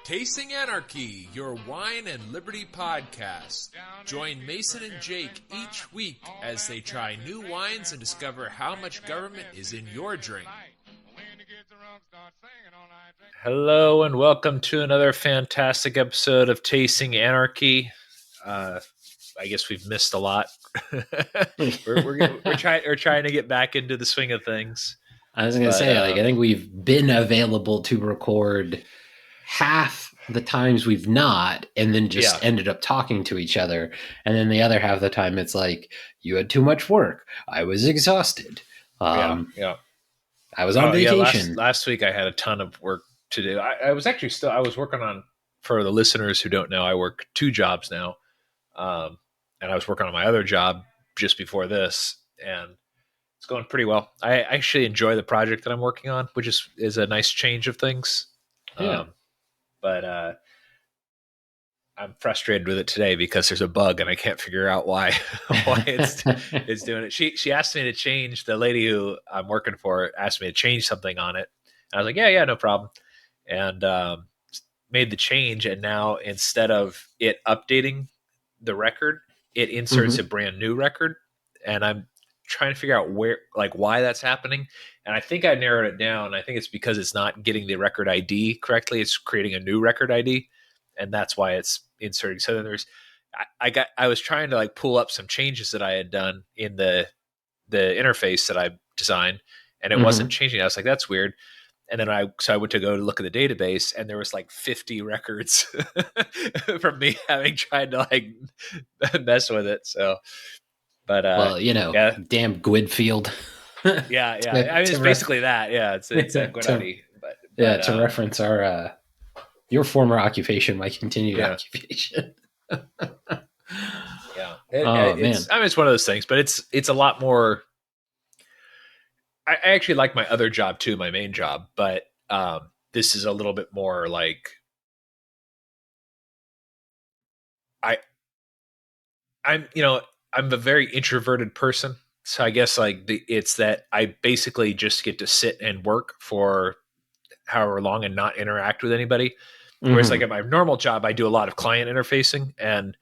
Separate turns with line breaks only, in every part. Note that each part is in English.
Tasting Anarchy, your wine and liberty podcast. Join Mason and Jake each week as they try new wines and discover how much government is in your drink. Hello and welcome to another fantastic episode of Tasting Anarchy. I guess we've missed a lot. we're trying to get back into the swing of things.
I was going to say, I think we've been available to record half the times we've not, and then just ended up talking to each other. And then the other half of the time, it's like, you had too much work. I was exhausted. I was on vacation.
Last week I had a ton of work to do. I was working on, for the listeners who don't know, I work two jobs now. And I was working on my other job just before this, and it's going pretty well. I actually enjoy the project that I'm working on, which is a nice change of things.
Yeah.
But I'm frustrated with it today because there's a bug and I can't figure out why it's doing it. She asked me to change, the lady who I'm working for asked me to change something on it. And I was like, yeah, no problem. And made the change. And now instead of it updating the record, it inserts a brand new record. And I'm trying to figure out why that's happening. And I think I narrowed it down. I think it's because it's not getting the record ID correctly. It's creating a new record ID, and that's why it's inserting. So then I was trying to pull up some changes that I had done in the interface that I designed, and it wasn't changing. I was like, that's weird. And then I went to go to look at the database, and there was 50 records from me having tried to mess with it. So, but
damn Gwidfield.
Yeah. I mean, it's basically that. Yeah, it's a good idea. But
to reference our your former occupation, my continued occupation.
Yeah. It's one of those things, but it's a lot more. I actually like my other job too, my main job, but this is a little bit more I'm a very introverted person. So I guess it's that I basically just get to sit and work for however long and not interact with anybody. Whereas at my normal job, I do a lot of client interfacing, and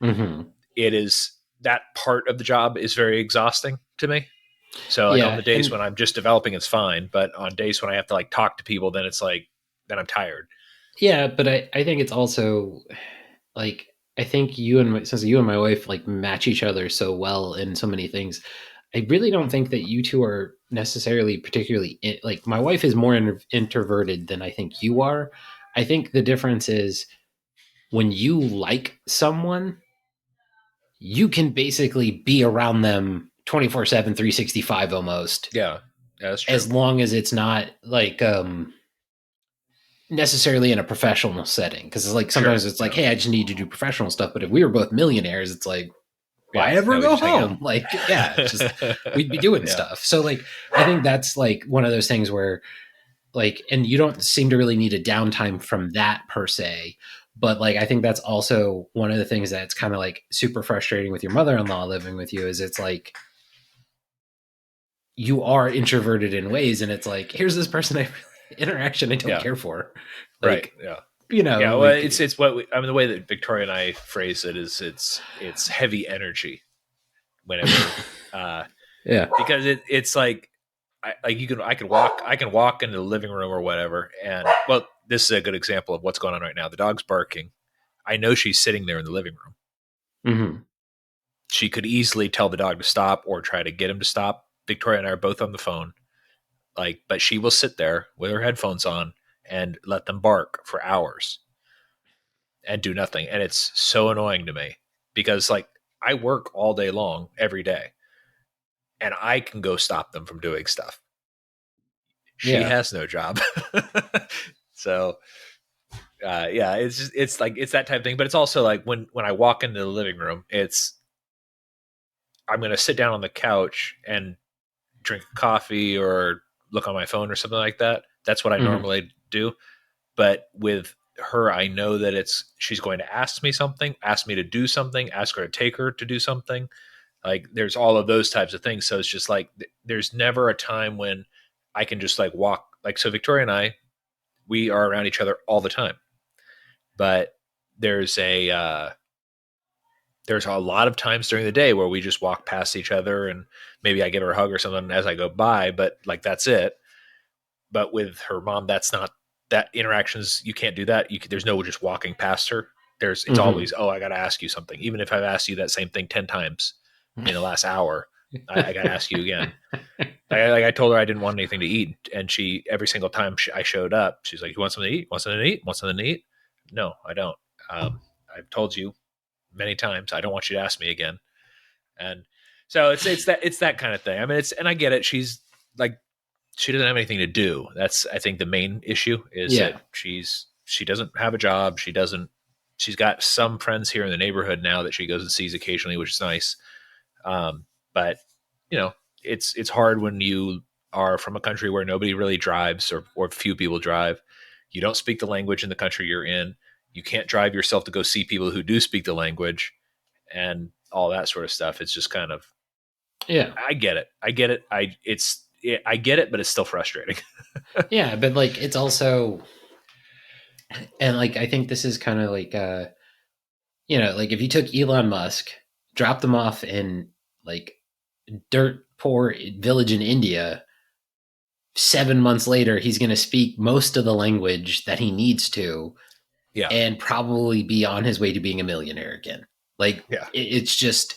it is, that part of the job is very exhausting to me. So on the days when I'm just developing, it's fine. But on days when I have to talk to people, then it's then I'm tired.
Yeah. But I think it's also I think since you and my wife match each other so well in so many things, I really don't think that you two are necessarily particularly my wife is more introverted than I think you are. I think the difference is when you like someone, you can basically be around them 24/7, 365 almost.
Yeah, that's true.
As long as it's not necessarily in a professional setting. Because sometimes it's hey, I just need to do professional stuff. But if we were both millionaires, it's why ever go home? We'd be doing stuff. So I think that's one of those things where and you don't seem to really need a downtime from that per se. But I think that's also one of the things that's kind of super frustrating with your mother-in-law living with you is it's you are introverted in ways, and it's here's this person interaction I don't care for.
Right. Yeah. Well, it's what the way that Victoria and I phrase it is it's heavy energy whenever, because it's I can walk into the living room or whatever. And this is a good example of what's going on right now. The dog's barking. I know she's sitting there in the living room. She could easily tell the dog to stop or try to get him to stop. Victoria and I are both on the phone. But she will sit there with her headphones on and let them bark for hours and do nothing. And it's so annoying to me because I work all day long every day, and I can go stop them from doing stuff. She has no job. So it's that type of thing. But it's also when I walk into the living room, I'm going to sit down on the couch and drink coffee or look on my phone or something like that. That's what I normally do. But with her, I know that she's going to ask me something, ask me to do something, ask her to take her to do something. There's all of those types of things. So it's just there's never a time when I can just walk. So Victoria and I, we are around each other all the time. but there's a there's a lot of times during the day where we just walk past each other and maybe I give her a hug or something as I go by, but like that's it. But with her mom, that's not that interactions. You can't do that. There's no just walking past her. It's
Mm-hmm.
always, oh, I got to ask you something. Even if I've asked you that same thing 10 times in the last hour, I got to ask you again. I told her I didn't want anything to eat. And she, every single time I showed up, she's like, you want something to eat? Want something to eat? Want something to eat? No, I don't. I've told you many times, I don't want you to ask me again. And so it's that kind of thing. I mean, and I get it. She's like, she doesn't have anything to do. That's, I think, the main issue is that
Yeah.
she doesn't have a job. She's got some friends here in the neighborhood now that she goes and sees occasionally, which is nice. But you know, it's hard when you are from a country where nobody really drives or few people drive. You don't speak the language in the country you're in. You can't drive yourself to go see people who do speak the language and all that sort of stuff. It's just kind of,
Yeah.
I get it. I get it. I get it, but it's still frustrating.
Yeah. But like, it's also, and like, I think this is kind of like, like if you took Elon Musk, dropped him off in like dirt poor village in India, 7 months later, he's going to speak most of the language that he needs to
Yeah.
and probably be on his way to being a millionaire again. Like,
Yeah.
it's just,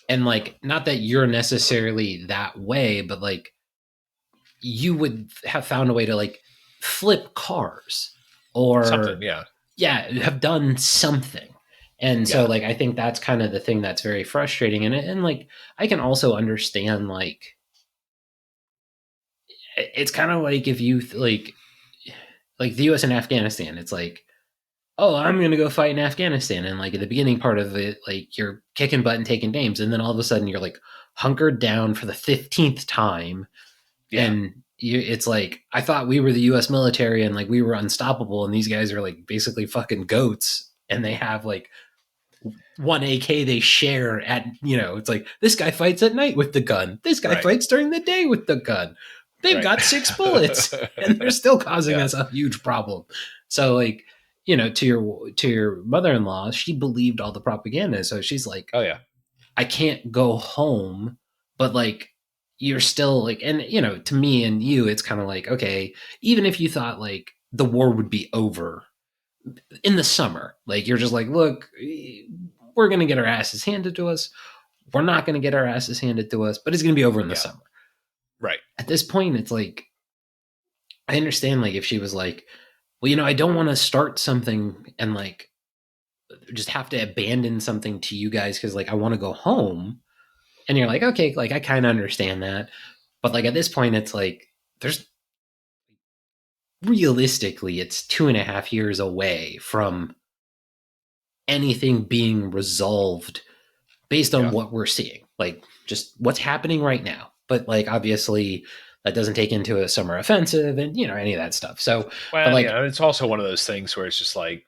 and like, not that you're necessarily that way, but like, you would have found a way to like flip cars
Something.
or,
Yeah.
yeah, have done something. And so,
Yeah.
like, I think that's kind of the thing that's very frustrating in it. And like, I can also understand, like, it's kind of like if you like the US and Afghanistan, it's like, oh, I'm going to go fight in Afghanistan. And like at the beginning part of it, like you're kicking butt and taking names. And then all of a sudden you're like hunkered down for the 15th time.
Yeah.
And it's like, I thought we were the US military and like we were unstoppable. And these guys are like basically fucking goats. And they have like one AK they share at, it's like this guy fights at night with the gun. This guy
Right.
fights during the day with the gun. They've
Right.
got 6 bullets and they're still causing
Yeah.
us a huge problem. So like, to your mother-in-law, she believed all the propaganda. So she's like,
Oh yeah.
I can't go home, but like you're still like, and to me and you, it's kind of like, okay, even if you thought like the war would be over in the summer, like you're just like, look, we're gonna get our asses handed to us. We're not gonna get our asses handed to us, but it's gonna be over in the
Yeah.
summer.
Right.
At this point, it's like I understand like if she was like, well, I don't want to start something and like just have to abandon something to you guys because like I want to go home. And you're like, okay, like I kind of understand that. But like at this point, it's like there's realistically, it's 2.5 years away from anything being resolved based on
Yeah.
what we're seeing, like just what's happening right now. But like obviously that doesn't take into a summer offensive and any of that stuff. So, but
Well,
like
yeah, it's also one of those things where it's just like,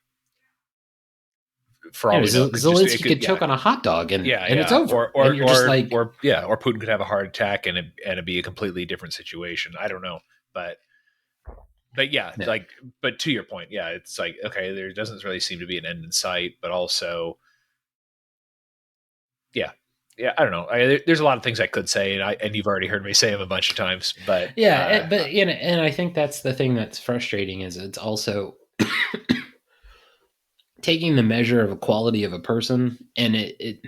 for all we know, it
Zelensky
could,
could
yeah,
choke on a hot dog and
yeah,
it's
yeah,
over. And you're just like,
or Putin could have a heart attack and it'd be a completely different situation. I don't know, but yeah,
no.
like, but to your point, yeah, it's like, okay, there doesn't really seem to be an end in sight, but also, yeah, yeah, I don't know. There's a lot of things I could say, and you've already heard me say them a bunch of times, but
Yeah, but and I think that's the thing that's frustrating is it's also taking the measure of a quality of a person, and it's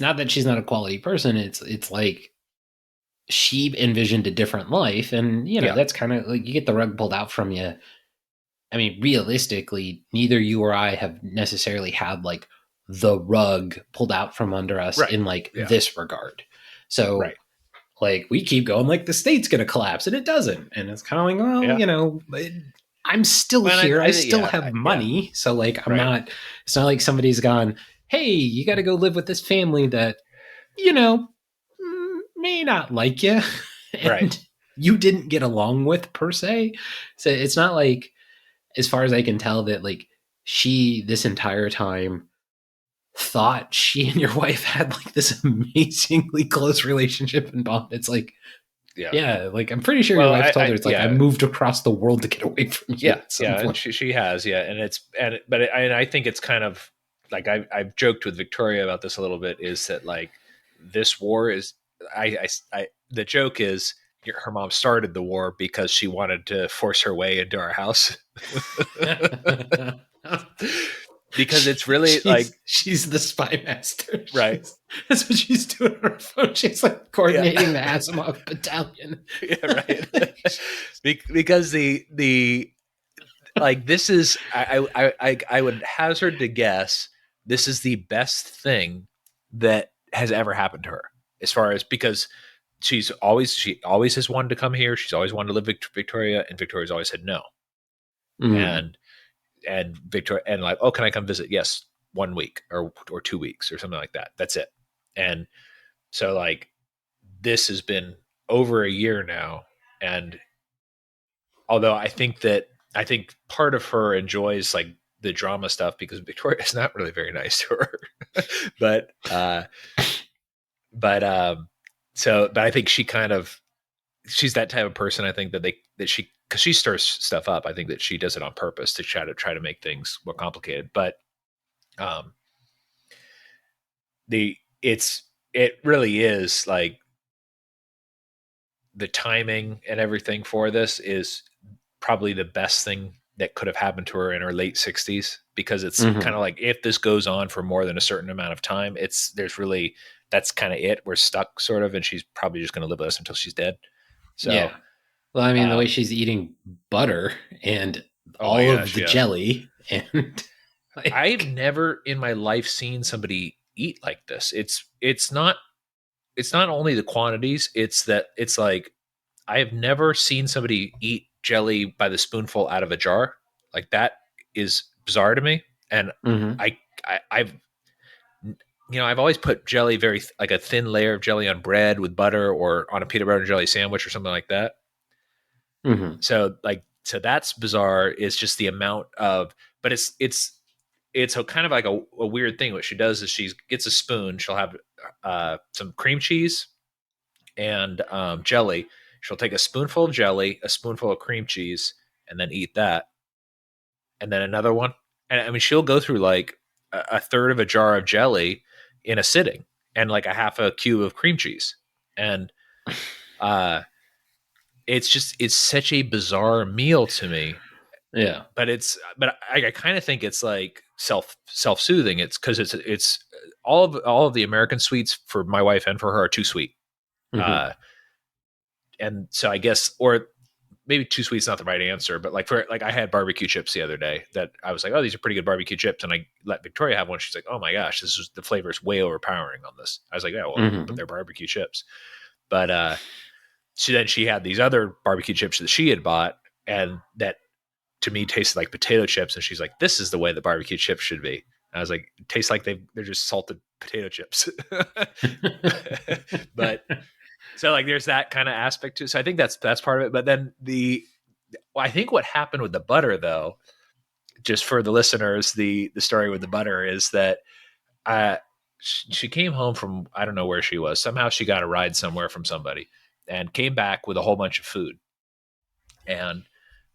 not that she's not a quality person. It's like she envisioned a different life, and
yeah,
that's kind of like you get the rug pulled out from you. I mean, realistically, neither you or I have necessarily had like the rug pulled out from under us
right,
in like
yeah,
this regard. So
right,
like we keep going like the state's going to collapse and it doesn't. And it's kind of like, well,
yeah.
I'm still
Well,
here. I still
yeah,
have
yeah,
money. So like I'm
right,
not it's not like somebody's gone, "Hey, you got to go live with this family that, may not like you
right,
and you didn't get along with per se." So it's not like as far as I can tell that like she this entire time thought she and your wife had like this amazingly close relationship and bond. It's like
Yeah.
Yeah, like I'm pretty sure your
Well,
wife told her it's like I
yeah,
moved across the world to get away from you
yeah,
at some
yeah, and
point.
she has, yeah, and it's but and I think it's kind of like I've joked with Victoria about this a little bit. Is that like this war is the joke is her mom started the war because she wanted to force her way into our house because it's really like
She's the spy master.
right,
That's what she's doing on her phone. She's like
yeah,
coordinating the Asimov battalion.
yeah, right, because the like this is I would hazard to guess this is the best thing that has ever happened to her as far as because she always has wanted to come here. She's always wanted to live Victoria, and Victoria's always said no.
Mm.
And Victoria and like, oh, can I come visit? Yes, 1 week or 2 weeks or something like that. That's it. And so like this has been over a year now, and although I think part of her enjoys like the drama stuff because Victoria's not really very nice to her. but but but I think she kind of she's that type of person. I think that she because she stirs stuff up. I think that she does it on purpose to try to make things more complicated. But um the it really is like the timing and everything for this is probably the best thing that could have happened to her in her late 60s because it's kind
Hmm.
of like if this goes on for more than a certain amount of time there's really that's kind of it, we're stuck sort of, and she's probably just going to live with us until she's dead. So
Yeah. Well, I mean, the way
um
she's eating butter and
oh my
all of
gosh,
the
yeah,
jelly and
I've
like,
never in my life seen somebody eat like this. It's not only the quantities, it's that it's like I have never seen somebody eat jelly by the spoonful out of a jar. Like that is bizarre to me. And
hmm
I've I've always put jelly like a thin layer of jelly on bread with butter or on a peanut butter and jelly sandwich or something like that.
hmm
So that's bizarre. It's just the amount of, but it's a kind of like a weird thing. What she does is she gets a spoon. She'll have some cream cheese and jelly. She'll take a spoonful of jelly, a spoonful of cream cheese, and then eat that, and then another one. And I mean, she'll go through like a third of a jar of jelly in a sitting, and like a half a cube of cream cheese, and uh, it's such a bizarre meal to me.
yeah.
But I kind of think it's like self soothing. It's because it's all of the American sweets for my wife and for her are too sweet.
Hmm.
Uh, and so I guess, or maybe too sweet's not the right answer, but like for like I had barbecue chips the other day that I was like, oh, these are pretty good barbecue chips, and I let Victoria have one. She's like, oh my gosh, this is the flavor is way overpowering on this. I was like, yeah, well, but
Hmm.
they're barbecue chips. But she had these other barbecue chips that she had bought, and that to me tasted like potato chips, and she's like, this is the way the barbecue chips should be. And I was like, it tastes like they're just salted potato chips. But so like there's that kind of aspect to it. So I think that's part of it. But then I think what happened with the butter, though, just for the listeners, the story with the butter is that uh, she came home from I don't know where she was. Somehow she got a ride somewhere from somebody and came back with a whole bunch of food. And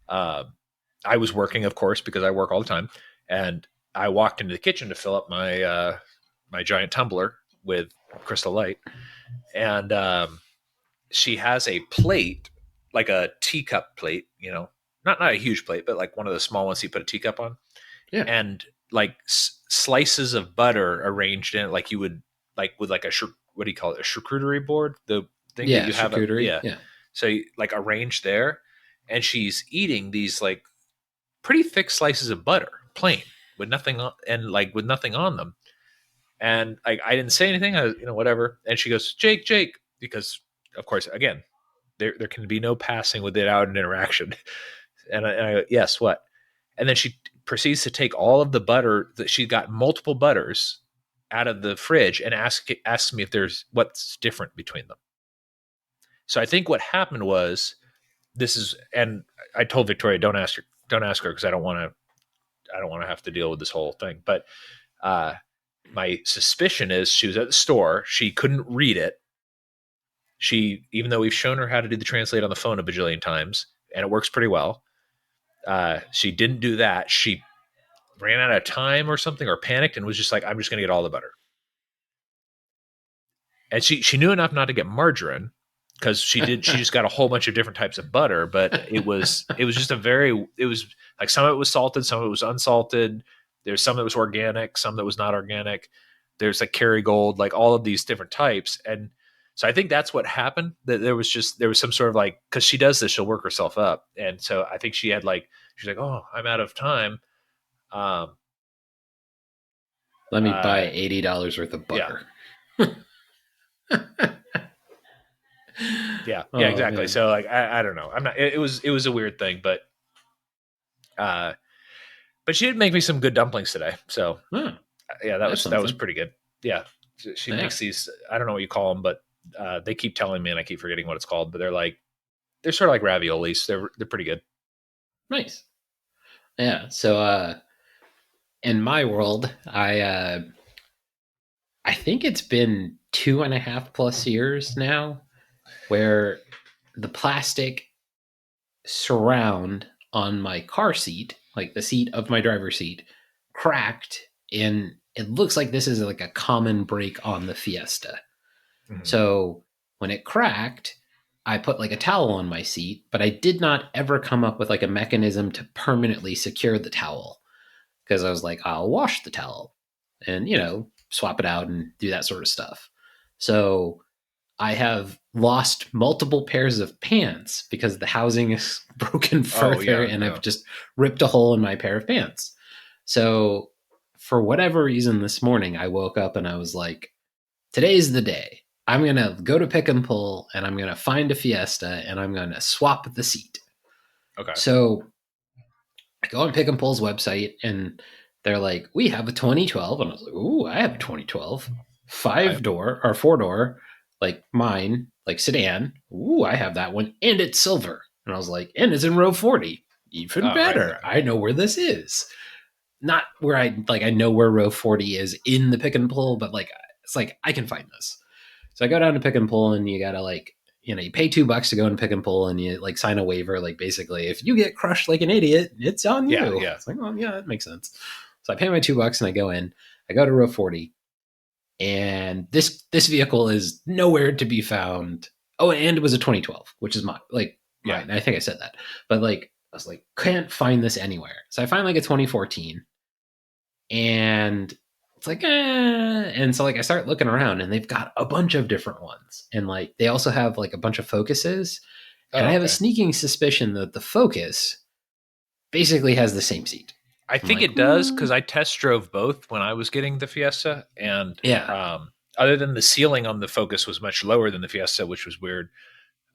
uh, I was working, of course, because I work all the time. And I walked into the kitchen to fill up my giant tumbler with Crystal Light, and she has a plate, like a teacup plate, not a huge plate, but like one of the small ones you put a teacup on,
Yeah.
and like slices of butter arranged in it, like you would like with like what do you call it, a charcuterie board, the thing that
Yeah.
you have at,
Charcuterie.
yeah.
Yeah.
So like arranged there, and she's eating these like pretty thick slices of butter, plain, with nothing on, and like with nothing on them. And like I didn't say anything, whatever. And she goes, Jake, because of course, again, there can be no passing without an interaction. And I go, yes, what? And then she proceeds to take all of the butter that she got multiple butters out of the fridge and asks me if there's what's different between them. So I think what happened was and I told Victoria, don't ask her because I don't want to have to deal with this whole thing. But uh, my suspicion is she was at the store, she couldn't read it, She, even though we've shown her how to do the translate on the phone a bajillion times and it works pretty well, she didn't do that. She ran out of time or something, or panicked and was just like, I'm just going to get all the butter. And she knew enough not to get margarine, because she just got a whole bunch of different types of butter, but it was just it was like some of it was salted, some of it was unsalted. There's some that was organic, some that was not organic. There's like Kerrygold, like all of these different types. And so I think that's what happened. That there was some sort of like, because she does this, she'll work herself up. And so I think she's like, oh, I'm out of time. Um,
Let me buy
uh,
$80 worth of
yeah,
butter.
yeah,
Oh
exactly.
man.
So like, I don't know. I'm not. It was a weird thing, uh, but she did make me some good dumplings today. So
Oh,
yeah,
that's
that was
something.
pretty good. Yeah, she
Yeah.
makes these. I don't know what you call them, but they keep telling me, and I keep forgetting what it's called. But they're sort of like raviolis. They're pretty good.
Nice. Yeah. So in my world, I think it's been 2.5+ years now where the plastic surround on my car seat, like the seat of my driver's seat, cracked, and it looks like this is like a common break on the Fiesta.
Mhm.
So when it cracked, I put like a towel on my seat, but I did not ever come up with like a mechanism to permanently secure the towel, because I was like, I'll wash the towel and, swap it out and do that sort of stuff. So I have lost multiple pairs of pants because the housing is broken
Oh
further
yeah,
and I've
no.
just ripped a hole in my pair of pants. So, for whatever reason, this morning I woke up and I was like, today's the day. I'm going to go to Pick and Pull and I'm going to find a Fiesta and I'm going to swap the seat.
Okay.
So, I go on Pick and Pull's website and they're like, we have a 2012. And I was like, ooh, I have a 2012.
Okay.
5 door or 4 door, like mine, like sedan. Ooh, I have that one. And it's silver. And I was like, and it's in row 40. Even
Oh right.
better.
Okay.
I know where this is. Not where I know where row 40 is in the Pick and Pull, but like, it's like, I can find this. So I go down to Pick and Pull and you got to like, you pay $2 to go and Pick and Pull and you like sign a waiver. Like basically, if you get crushed like an idiot, it's on
Yeah,
you.
yeah.
It's like, oh yeah, that makes sense. So I pay my $2 and I go in. I go to row 40, and this vehicle is nowhere to be found. Oh, and it was a 2012, which is
Yeah.
mine. I think I said that, but like I was like, can't find this anywhere. So I find like a 2014, and it's like, and so like I start looking around, and they've got a bunch of different ones, and like they also have like a bunch of Focuses, and
Oh,
I have a
okay.
sneaking suspicion that the Focus basically has the same seat.
I
I'm
think
like,
it does, because I test drove both when I was getting the Fiesta, and
yeah,
other than the ceiling on the Focus was much lower than the Fiesta, which was weird.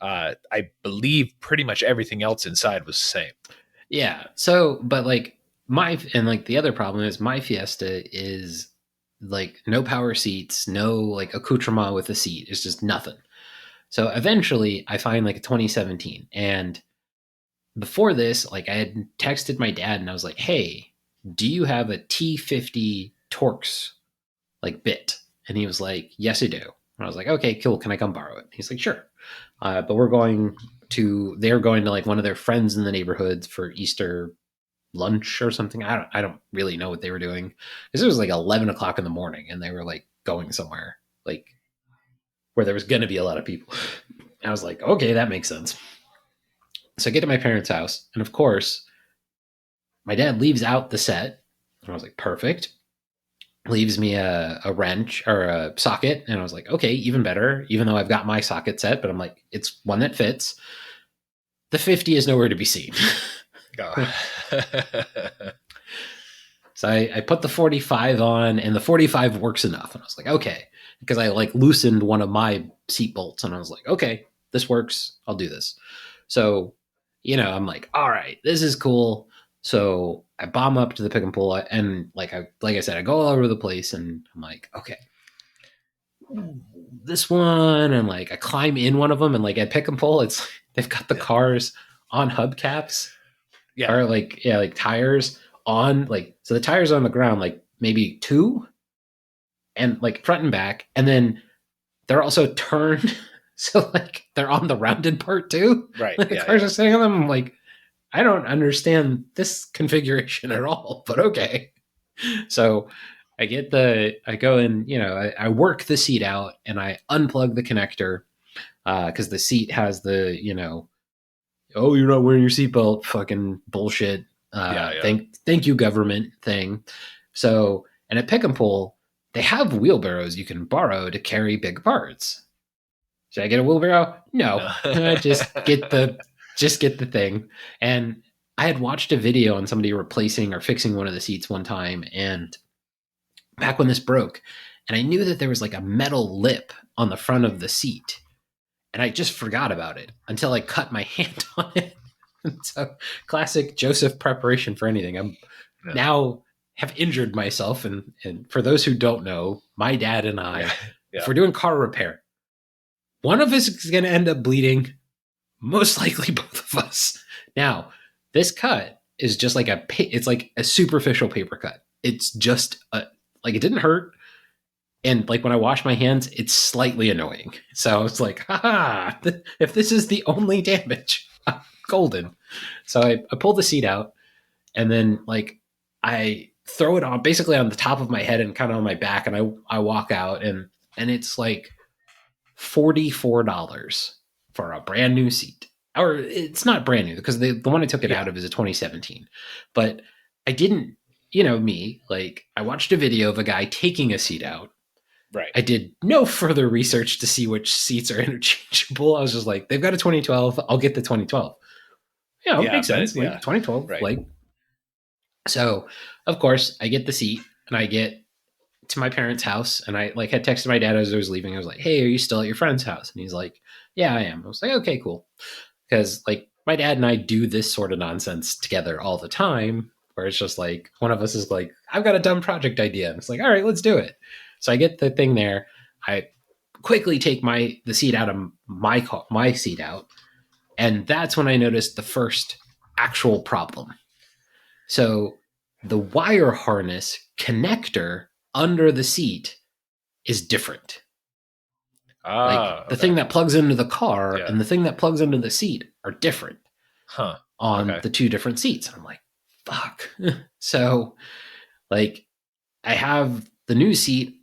I believe pretty much everything else inside was the same.
yeah. So, but like like the other problem is my Fiesta is like no power seats, no like accoutrement with the seat. It's just nothing. So eventually I find like a 2017, and before this, like I had texted my dad and I was like, "Hey, do you have a T50 Torx like bit?" And he was like, "Yes, I do." And I was like, "Okay, cool. Can I come borrow it?" He's like, "Sure." But they're going to like one of their friends in the neighborhood for Easter lunch or something. I don't really know what they were doing, because it was like 11 o'clock in the morning and they were like going somewhere like where there was going to be a lot of people. I was like, okay, that makes sense. So I get to my parents' house, and of course, my dad leaves out the set. And I was like, perfect. Leaves me a wrench or a socket. And I was like, okay, even better, even though I've got my socket set, but I'm like, it's one that fits. The 50 is nowhere to be seen.
Oh.
So I put the 45 on, and the 45 works enough. And I was like, okay. Because I like loosened one of my seat bolts, and I was like, okay, this works. I'll do this. So, I'm like, all right, this is cool. So I bomb up to the Pick and Pull, and like I said, I go all over the place, and I'm like, okay, this one, and like I climb in one of them, and like at Pick and Pull, it's they've got the
Yeah.
cars on hubcaps,
Yeah.
or like, yeah, like tires on, like, so the tires are on the ground, like maybe two, and like front and back, and then they're also turned So like they're on the rounded part too.
Right.
Like the
Yeah.
cars
Yeah.
are sitting on them. I'm like, I don't understand this configuration at all, but okay. So I go in, I work the seat out and I unplug the connector because the seat has the, oh, you're not wearing your seatbelt, fucking bullshit.
Yeah. Yeah.
Thank you, government thing. So, and at Pick and Pull, they have wheelbarrows you can borrow to carry big parts. Should I get a wheelbarrow? No,
No.
just get the thing. And I had watched a video on somebody replacing or fixing one of the seats one time, and back when this broke, and I knew that there was like a metal lip on the front of the seat, and I just forgot about it until I cut my hand on it. So classic Joseph preparation for anything. I'm
No.
now have injured myself, and for those who don't know, my dad and
Yeah.
I, if
Yeah.
we're doing car repair, one of us is going to end up bleeding, most likely both of us. Now, this cut is just like it's like a superficial paper cut. It's just like it didn't hurt, and like when I wash my hands, it's slightly annoying. So it's like, haha, if this is the only damage, I'm golden. So I pull the seat out, and then like I throw it on basically on the top of my head and kind of on my back, and I walk out, and it's like $44 for a brand new seat. Or it's not brand new because the one I took it
Yeah.
out of is a 2017. But I didn't, me, like I watched a video of a guy taking a seat out.
Right.
I did no further research to see which seats are interchangeable. I was just like, they've got a 2012, I'll get the 2012. It
Yeah.
makes
But
sense. Like
yeah.
2012,
Right.
like so of course I get the seat and I get to my parents' house, and I like had texted my dad as I was leaving. I was like, "Hey, are you still at your friend's house?" And he's like, "Yeah, I am." I was like, "Okay, cool," because like my dad and I do this sort of nonsense together all the time, where it's just like one of us is like, "I've got a dumb project idea," and it's like, "All right, let's do it." So I get the thing there. I quickly take the seat out of my seat out, and that's when I noticed the first actual problem. So the wire harness connector under the seat is different. Like
Ah.
the
Okay.
thing that plugs into the car
Yeah.
and the thing that plugs into the seat are different
Huh.
on
Okay.
the two different seats. And I'm like, fuck. So like I have the new seat,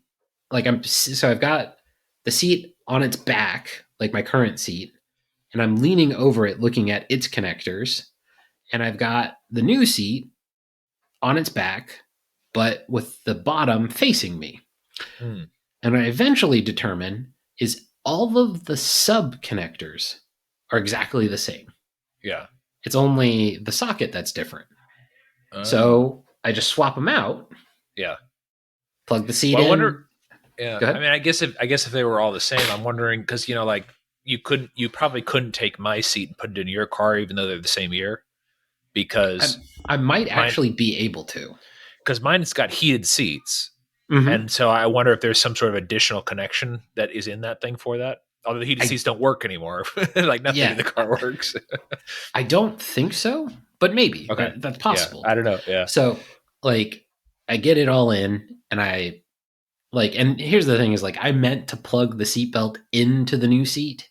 I've got the seat on its back, like my current seat, and I'm leaning over it looking at its connectors. And I've got the new seat on its back, but with the bottom facing me.
Hmm.
And what I eventually determine is all of the sub connectors are exactly the same.
Yeah.
It's only the socket that's different.
Oh.
So I just swap them out,
Yeah.
plug the seat
Well, I wonder.
in.
Yeah.
Go
I
ahead.
mean, I guess if they were all the same, I'm wondering because like you probably couldn't take my seat and put it in your car, even though they're the same year,
I,
because
I might
mine
actually be able to.
because mine's got heated seats.
Mm-hmm.
And so I wonder if there's some sort of additional connection that is in that thing for that. Although the heated
I
seats don't work anymore. Like nothing in
Yeah,
the car works.
I don't think so, but maybe
Okay.
that's
Yeah.
possible.
I don't know. Yeah.
So like I get it all in, and and here's the thing is like I meant to plug the seatbelt into the new seat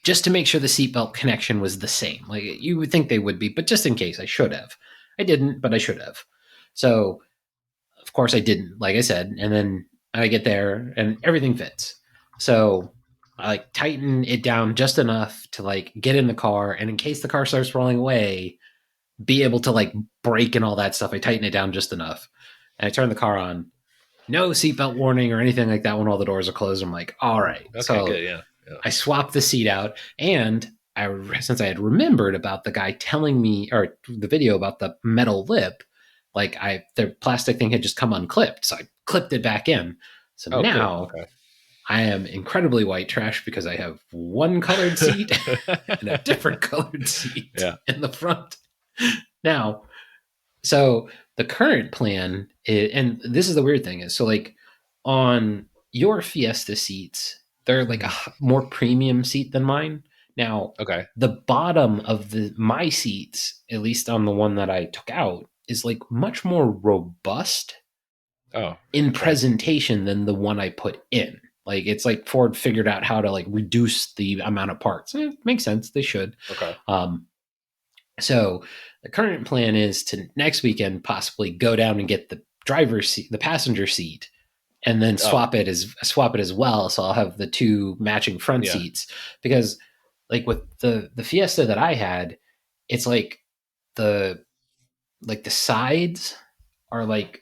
just to make sure the seatbelt connection was the same. Like you would think they would be, but just in case, I should have. I didn't, but I should have. So of course I didn't, like I said, and then I get there and everything fits. So I like tighten it down just enough to like get in the car, and in case the car starts rolling away, be able to like brake and all that stuff. I tighten it down just enough, and I turn the car on. No seatbelt warning or anything like that when all the doors are closed. I'm like, all right.
Okay.
So
Good. Yeah. Yeah.
I swapped the seat out, and since I had remembered about the guy telling me, or the video about the metal lip, like the plastic thing had just come unclipped, so I clipped it back in. So
Oh, cool.
now
Okay.
I am incredibly white trash because I have one colored seat and a different colored seat
Yeah.
in the front. Now, so the current plan is, and this is the weird thing is, so like on your Fiesta seats, they're like a more premium seat than mine. Now,
Okay.
the bottom of my seats, at least on the one that I took out, is like much more robust
Oh.
in
Okay.
presentation than the one I put in. Like it's like Ford figured out how to like reduce the amount of parts. Makes sense. They should.
Okay.
Um, so the current plan is to next weekend possibly go down and get the driver's seat, the passenger seat, and then
Oh,
swap it as well. So I'll have the two matching front
yeah.
seats because like with the Fiesta that I had, it's the like the sides are like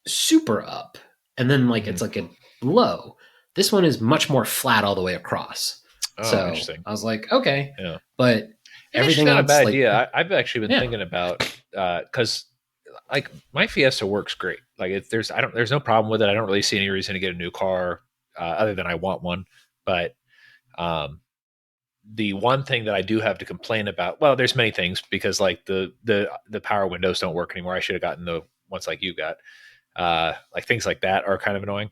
super up and then like
Hmm.
it's like a low. This one is much more flat all the way across.
Oh,
So
interesting.
I was like, okay,
Yeah.
but
It's actually
everything
not a bad
else, like,
idea. I've actually been
yeah.
thinking about because like my Fiesta works great. Like there's no problem with it. I don't really see any reason to get a new car other than I want one. But um, the one thing that I do have to complain about, well, there's many things because like the power windows don't work anymore. I should have gotten the ones like you got. Like things like that are kind of annoying.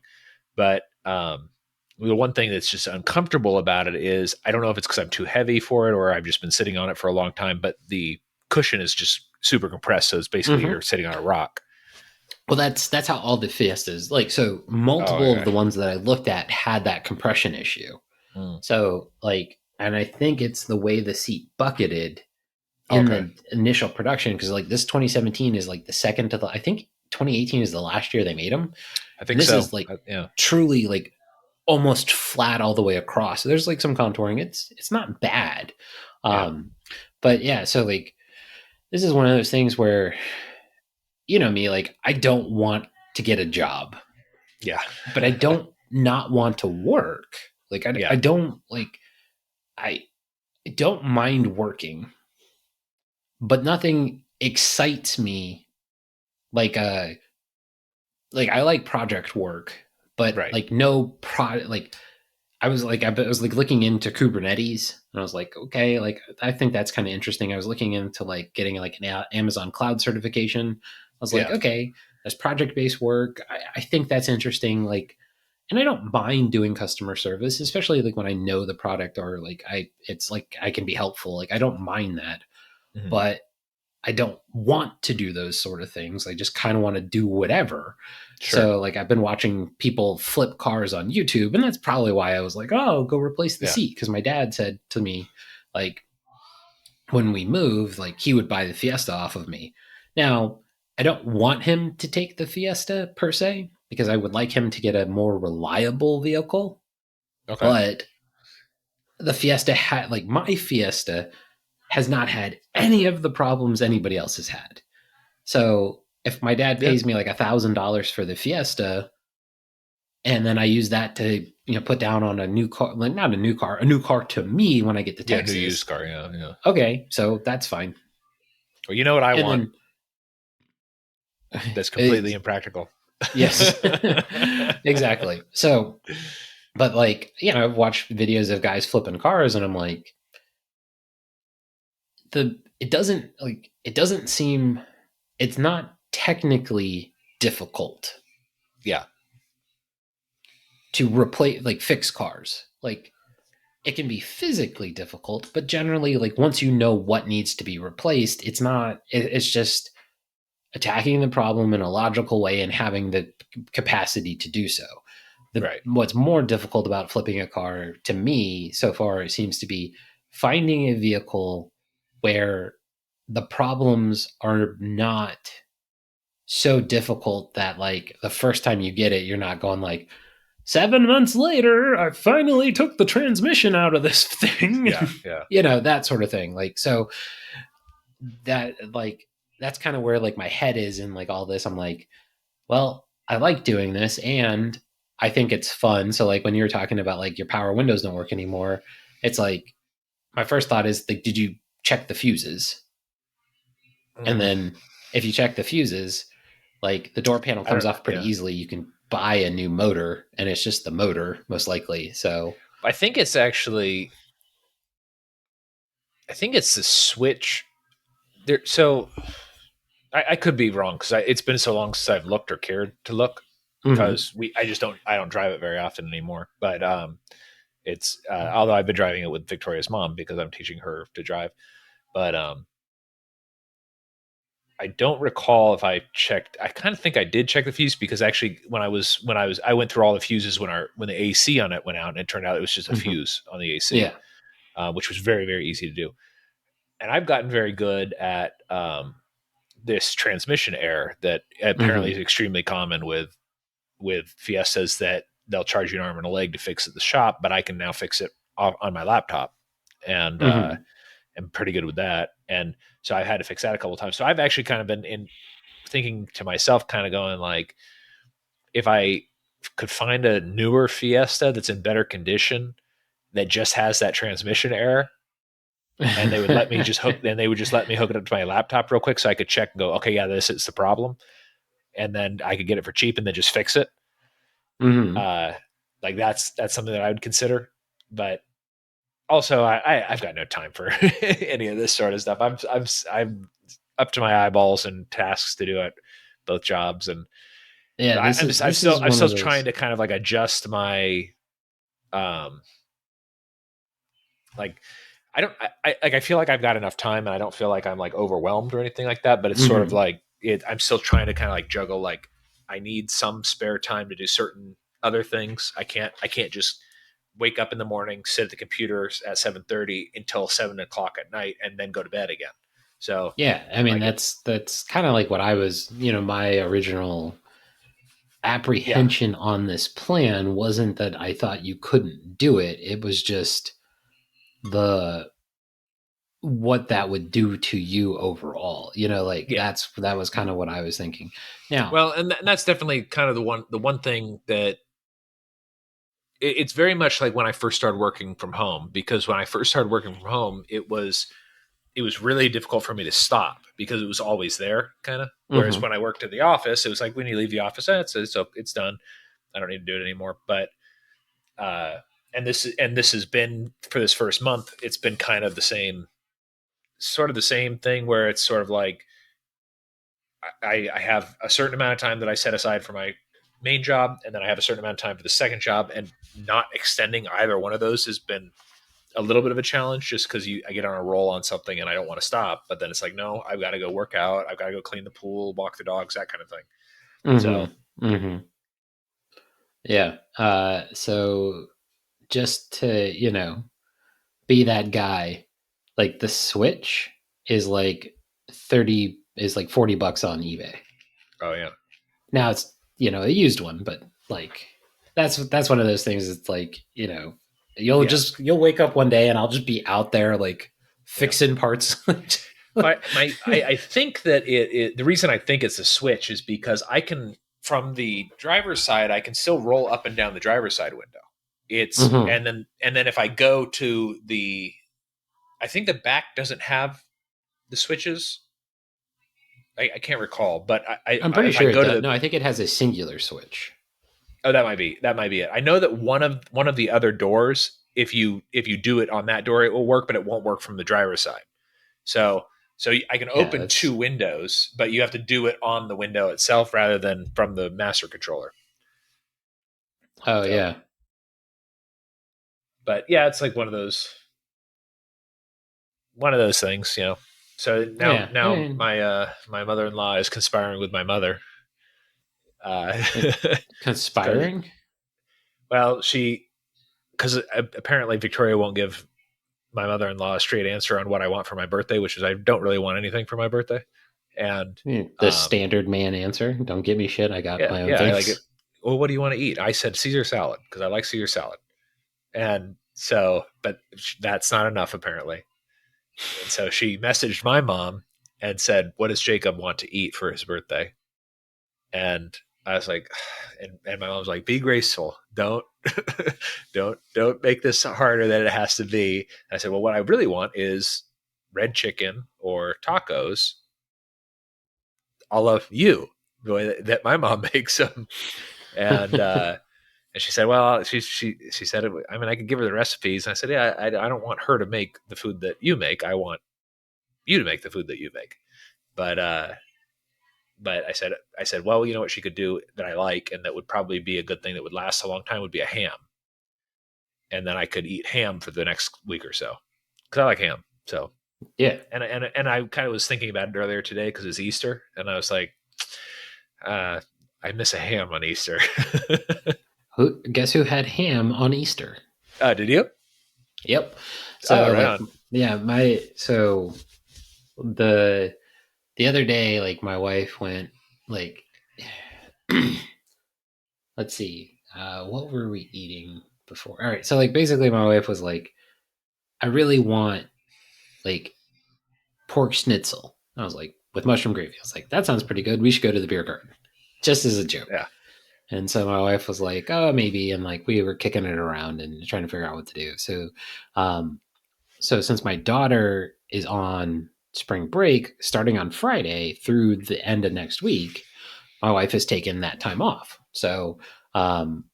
But the one thing that's just uncomfortable about it is I don't know if it's because I'm too heavy for it or I've just been sitting on it for a long time, but the cushion is just super compressed. So it's basically
Mm-hmm.
you're sitting on a rock.
Well, that's how all the Fiestas, like, so
Oh,
multiple of
okay.
the ones that I looked at had that compression issue.
Mm.
So like, and I think it's the way the seat bucketed in
Okay.
the initial production because like this 2017 is like the second to the, I think 2018 is the last year they made them,
I
and
think
this
so.
is like
Yeah.
truly like almost flat all the way across. So there's like some contouring. It's not bad,
Yeah.
um, but yeah. So like this is one of those things where you know me, like I don't want to get a job,
Yeah.
but I don't not want to work. Like I
Yeah.
don't like I don't mind working, but nothing excites me like I like project work, but
Right.
like no pro like I was like looking into Kubernetes and I was like, okay, like I think that's kind of interesting. I was looking into like getting like an Amazon cloud certification. I was like,
Yeah.
okay, that's project based work. I think that's interesting. Like, and I don't mind doing customer service, especially like when I know the product or like it's like I can be helpful. Like I don't mind that,
Mhm.
but I don't want to do those sort of things. I just kind of want to do whatever.
Sure.
So like I've been watching people flip cars on YouTube, and that's probably why I was like, oh, go replace the
Yeah.
seat. Because my dad said to me, like, when we moved, like he would buy the Fiesta off of me. Now, I don't want him to take the Fiesta per se, because I would like him to get a more reliable vehicle.
Okay.
But the Fiesta had like my Fiesta has not had any of the problems anybody else has had. So if my dad
Yeah.
pays me like $1,000 for the Fiesta, and then I use that to put down on a new car, like not a new car to me when I get to
Yeah. New
Texas.
used car. Yeah. Yeah.
Okay, so that's fine.
Well, you know what I
And
want?
then
That's completely
it's,
impractical.
yes, exactly. So, but like I've watched videos of guys flipping cars, and I'm like, it doesn't seem it's not technically difficult
Yeah.
to replace like fix cars. Like it can be physically difficult, but generally like once you know what needs to be replaced, it's just attacking the problem in a logical way and having the capacity to do so.
Right.
What's more difficult about flipping a car to me so far seems to be finding a vehicle where the problems are not so difficult that like the first time you get it, you're not going like 7 months later, I finally took the transmission out of this thing.
Yeah. Yeah.
That sort of thing. Like, so that, like, that's kind of where like my head is in like all this. I'm like, well, I like doing this and I think it's fun. So, like, when you're talking about like your power windows don't work anymore, it's like, my first thought is like, did you check the fuses? And
Mm,
then if you check the fuses, like the door panel
I
comes
don't.
off pretty
Yeah.
easily. You can buy a new motor and it's just the motor most likely. So,
I think it's actually. I think it's the switch there. So I could be wrong because it's been so long since I've looked or cared to look
mhm.
because I don't drive it very often anymore. But it's although I've been driving it with Victoria's mom because I'm teaching her to drive. But I don't recall if I checked. I kind of think I did check the fuse because actually, I went through all the fuses when the AC on it went out, and it turned out it was just a
Hmm.
fuse on the AC,
Yeah.
which was very very easy to do. And I've gotten very good at this transmission error that apparently is
Hmm.
extremely common with Fiestas that they'll charge you an arm and a leg to fix at the shop, but I can now fix it on my laptop, and
Hmm.
I'm pretty good with that. And so I've had to fix that a couple of times. So I've actually kind of been in thinking to myself, kind of going like, if I could find a newer Fiesta that's in better condition that just has that transmission error, and they would let me just hook, then they would just let me hook it up to my laptop real quick so I could check and go, okay, yeah, this is the problem, and then I could get it for cheap and then just fix it.
Hmm.
Uh, like that's something that I would consider, but also I've got no time for any of this sort of stuff. I'm up to my eyeballs in tasks to do at both jobs, and
Yeah,
I'm just
this is
I'm
one
still
of
trying
those.
to kind of like adjust my um like I feel like I've got enough time and I don't feel like I'm like overwhelmed or anything like that, but it's sort of
Hmm.
like I'm still trying to kind of like juggle, like I need some spare time to do certain other things. I can't just wake up in the morning, sit at the computer at 7:30 until 7 o'clock at night, and then go to bed again. So
Yeah, I mean
like it,
that's kind of like what I was. My original
yeah,
apprehension on this plan wasn't that I thought you couldn't do it. It was just the what that would do to you overall. Like
yeah.
that was kind of what I was thinking. Now,
Well, and that's definitely kind of the one thing that it's very much like when I first started working from home, because when I first started working from home, it was really difficult for me to stop because it was always there, kind of. Whereas
hmm.
when I worked in the office, it was like when you leave the office, it's done. I don't need to do it anymore. But uh, and this has been for this first month. It's been kind of the same, sort of the same thing where it's sort of like I have a certain amount of time that I set aside for my main job, and then I have a certain amount of time for the second job, and not extending either one of those has been a little bit of a challenge, just because I get on a roll on something and I don't want to stop. But then it's like, no, I've got to go work out. I've got to go clean the pool, walk the dogs, that kind of thing.
Hmm.
So
Hmm. Yeah. So just to, be that guy, like the Switch is like 30 is like $40 on eBay.
oh yeah,
Now it's, a used one, but like that's one of those things. It's like,
yeah,
you'll wake up one day and I'll just be out there like
yeah.
fixing parts.
I think that the reason I think it's a switch is because I can, from the driver's side, I can still roll up and down the driver's side window. It's
Hmm.
and then if I go to the, I think the back doesn't have the switches. I can't recall, but
I'm
I
pretty
if I
sure it
go to
does.
the,
No, I think it has a singular switch.
oh, that might be it. I know that one of the other doors, if you do it on that door, it will work, but it won't work from the driver's side. So I can
Yeah,
open two
that's
windows, but you have to do it on the window itself rather than from the master controller.
oh
So,
yeah.
but yeah, it's like one of those things. So now
Yeah. I
now
mean,
my mother-in-law is conspiring with my mother.
it,
Because
conspiring.
well, because apparently Victoria won't give my mother-in-law a straight answer on what I want for my birthday, which is I don't really want anything for my birthday. And
The standard man answer. Don't give me shit. I got
yeah,
my own
yeah, I like it.
things.
Well, what do you want to eat? I said Caesar salad because I like Caesar salad. And so, but that's not enough apparently. And so she messaged my mom and said, "What does Jacob want to eat for his birthday?" And I was like, and my mom was like, "Be graceful. Don't, don't make this harder than it has to be." And I said, "Well, what I really want is red chicken or tacos, a la you, the way that my mom makes them." And and she said, "Well, she said, I mean, I could give her the recipes." And I said, "Yeah, I don't want her to make the food that you make. I want you to make the food that you make." But I said, well, you know what she could do that I like, and that would probably be a good thing that would last a long time, would be a ham, and then I could eat ham for the next week or so because I like ham. So
Yeah.
And I kind of was thinking about it earlier today because it's Easter, and I was like, uh, I miss a ham on Easter.
Guess who had ham on Easter?
Did you?
Yep.
Oh,
So
right
like,
on.
yeah, the the other day, like my wife went like, let's see, what were we eating before? All right, so like basically, my wife was like, I really want like pork schnitzel. I was like, with mushroom gravy. I was like, that sounds pretty good. We should go to the beer garden, just as a joke.
Yeah,
And so my wife was like, oh, maybe. And like we were kicking it around and trying to figure out what to do. Um, so since my daughter is on spring break starting on Friday through the end of next week, my wife has taken that time off. So um,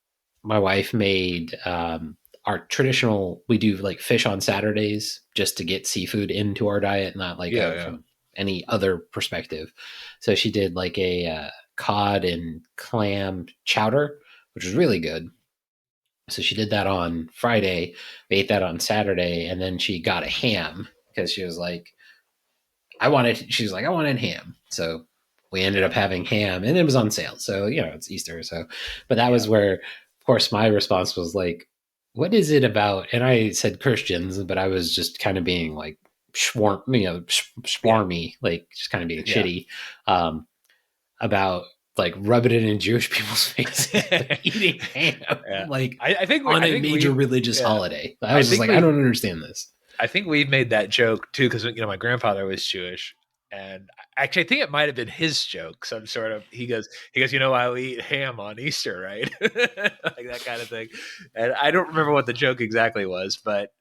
my wife made our traditional. We do like fish on Saturdays just to get seafood into our diet, not like
yeah, yeah,
from any other perspective. So she did like a cod and clam chowder, which was really good. So she did that on Friday. We ate that on Saturday, and then she got a ham because she was like, she was like, I wanted ham. So we ended
yeah,
up having ham and it was on sale. So, it's Easter. So, but that was
yeah,
where, of course, my response was like, what is it about? And I said Christians, but I was just kind of being like,
yeah,
swarmy, like just kind of being
yeah.
shitty, about like rubbing it in Jewish people's faces, like eating ham,
Yeah.
like on
I
a
think
major
we,
religious
yeah,
holiday. I
I
was just
think
like, I
we,
don't understand this.
I think we've made that joke too because my grandfather was Jewish, and actually I think it might have been his joke. Some sort of he goes, I eat ham on Easter, right? Like that kind of thing. And I don't remember what the joke exactly was, but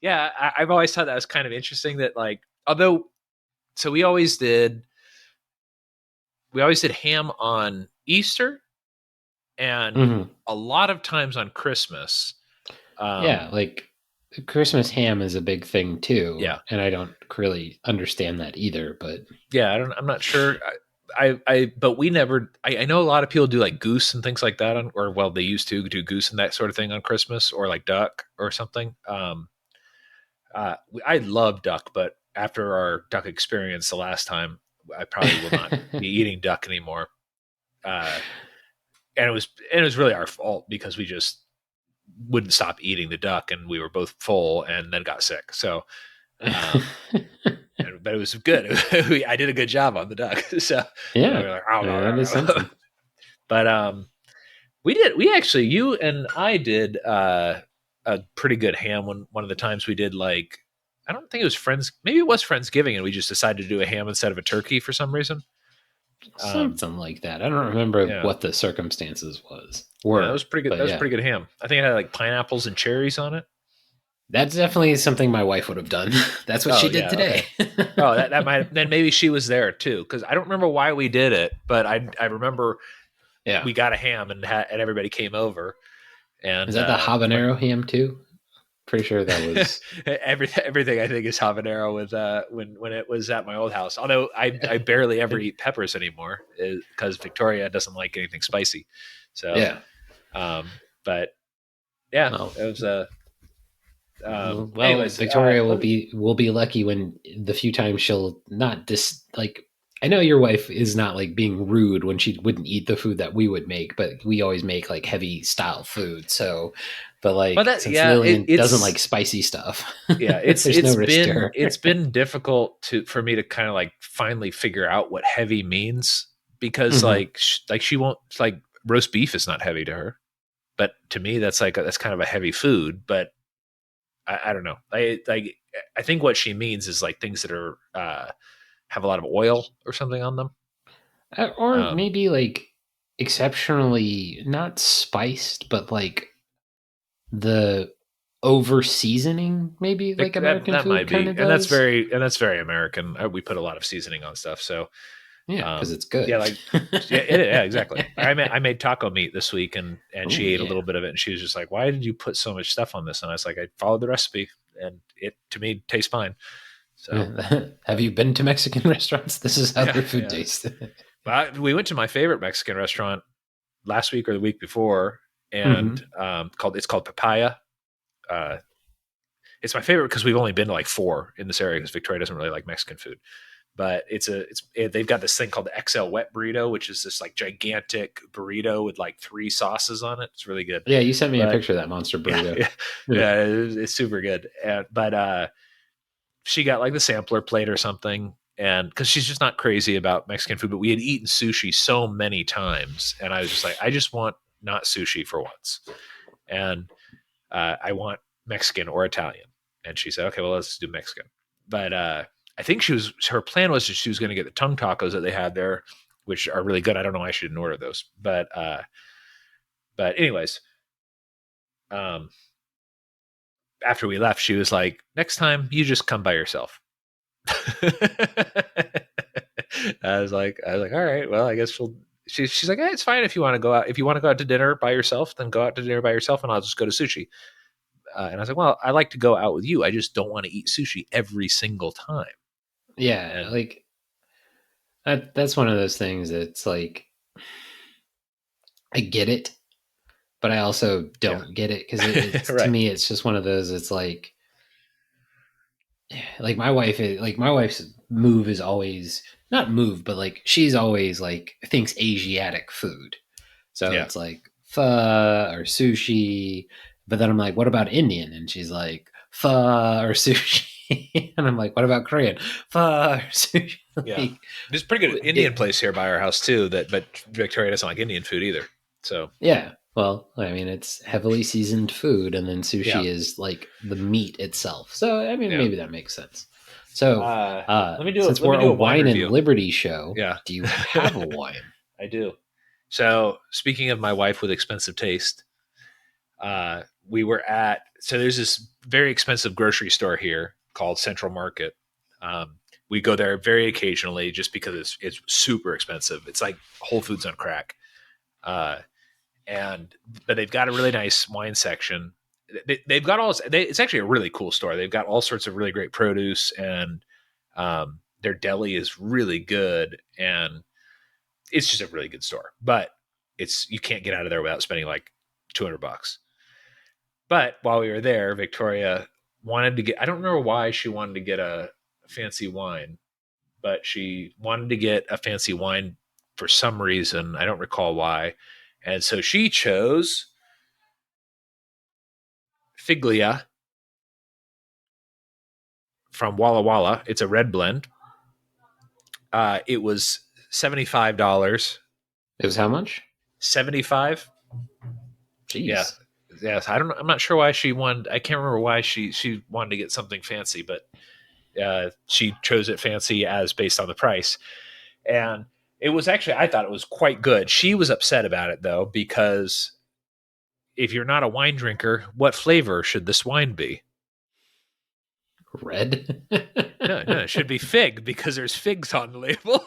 yeah, I've always thought that was kind of interesting. That like, although, so we always did ham on Easter, and
Hmm.
a lot of times on Christmas.
Yeah,
Um,
like Christmas ham is a big thing too,
yeah,
and I don't really understand that either. But
yeah, I'm not sure. But we never. I know a lot of people do like goose and things like that, or well, they used to do goose and that sort of thing on Christmas, or like duck or something. I love duck, but after our duck experience the last time, I probably will not be eating duck anymore. Uh, and it was really our fault because we just wouldn't stop eating the duck, and we were both full, and then got sick. So, um, but it was good. I did a good job on the duck. So we
yeah,
were like,
that is something.
but we actually, you and I did a pretty good ham one of the times we did, like, I don't think it was friends, maybe it was Friendsgiving, and we just decided to do a ham instead of a turkey for some reason. Um,
Something like that. I don't remember
yeah,
what the circumstances
yeah, that was
were,
pretty good.
but
That was
yeah,
pretty good ham. I think it had like pineapples and cherries on it.
that's definitely something my wife would have done. That's what
Oh
she did
yeah,
today.
okay. Oh, that might, then maybe she was there too, because I don't remember why we did it, but I remember
Yeah,
we got a ham and everybody came over,
is
and
that the
my
habanero ham too? Pretty sure that was.
everything I think is habanero with when it was at my old house. Although I barely ever eat peppers anymore because Victoria doesn't like anything spicy. So,
Yeah.
but yeah,
Well,
it was
well,
anyways,
Victoria
let me.
will be lucky when the few times she'll not like. I know your wife is not like being rude when she wouldn't eat the food that we would make, but we always make like heavy style food. So, but
But
like
that,
since
yeah,
Lillian doesn't like
it's
spicy stuff,
yeah, it's
there's no
it's
risk to
been
her.
it's been difficult for me to kind of like finally figure out what heavy means, because
Hmm.
like she won't, like, roast beef is not heavy to her, but to me that's like that's kind of a heavy food. But I don't know. I think what she means is like things that are have a lot of oil or something on them.
Or
Um,
maybe like exceptionally not spiced, but like the over seasoning, maybe like
that
American
that
food
might
kind
be,
of
and that's
does.
very American. We put a lot of seasoning on stuff, so
Yeah, because it's good.
yeah, like, yeah, exactly. I made taco meat this week, and she
Oh
ate a
yeah.
little bit of it, and she was just like, "Why did you put so much stuff on this?" And I was like, "I followed the recipe, and it to me tastes fine." So,
Have
but
you been to Mexican restaurants? This is how
yeah,
their food
yeah.
tastes.
But we went to my favorite Mexican restaurant last week or the week before,
Hmm.
and it's called Papaya. Uh, it's my favorite because we've only been to like 4 in this area because Victoria doesn't really like Mexican food. But they've got this thing called the XL wet burrito, which is this like gigantic burrito with like 3 sauces on it. It's really good.
Yeah, you sent me a
But
picture of that monster
yeah,
burrito.
yeah,
Ugh.
yeah, it's super good. But she got like the sampler plate or something, and because she's just not crazy about Mexican food, but we had eaten sushi so many times, and I was just like, I just want not sushi for once, and I want Mexican or Italian. And she said, okay, well, let's do Mexican. But I think her plan was that she was going to get the tongue tacos that they had there, which are really good. I don't know why she didn't order those, but anyways, um, after we left, she was like, next time you just come by yourself. I was like, all right, well, I guess she's like, it's fine if you want to go out. If you want to go out to dinner by yourself, then go out to dinner by yourself, and I'll just go to sushi. And I was like, well, I like to go out with you. I just don't want to eat sushi every single time.
Yeah,
And
like that's one of those things that's like I get it, but I also
yeah,
don't get it because it's to
right.
me it's just one of those. It's like my wife is like my wife's move is always not move, but like she's always like thinks Asiatic food. So
Yeah.
it's like pho or sushi. But then I'm like, what about Indian? And she's like, pho or sushi. And I'm like, what about Korean? Pho or sushi.
Yeah.
Like,
There's a pretty good Indian
it,
place here by our house too, but Victoria doesn't like Indian food either. So
yeah. Well, I mean, it's heavily seasoned food, and then
yeah.
sushi is like the meat itself. So, I mean,
Yeah.
maybe that makes sense. So, since
Let
we're
me
a
do a wine
wine and
review.
liberty show,
Yeah.
do you have a wine?
I do. So speaking of my wife with expensive taste, we were at there's this very expensive grocery store here called Central Market. Um, we go there very occasionally just because it's super expensive. It's like Whole Foods on crack. Uh, and but they've got a really nice wine section. They've got it's actually a really cool store. They've got all sorts of really great produce, and their deli is really good, and it's just a really good store. But you can't get out of there without spending like $200. But while we were there, Victoria wanted to get, I don't remember why she wanted to get a fancy wine, but she wanted to get a fancy wine for some reason. I don't recall why. And so she chose Figlia from Walla Walla. It's a red blend. It was $75.
It was how much?
75. Yeah.
Jeez.
Yes. I don't know. I'm not sure why she wanted, I can't remember why she wanted to get something fancy, but she chose it fancy as based on the price. And it was actually, I thought it was quite good. She was upset about it though, because if you're not a wine drinker, what flavor should this wine be?
Red?
No, no, it should be fig because there's figs on the label.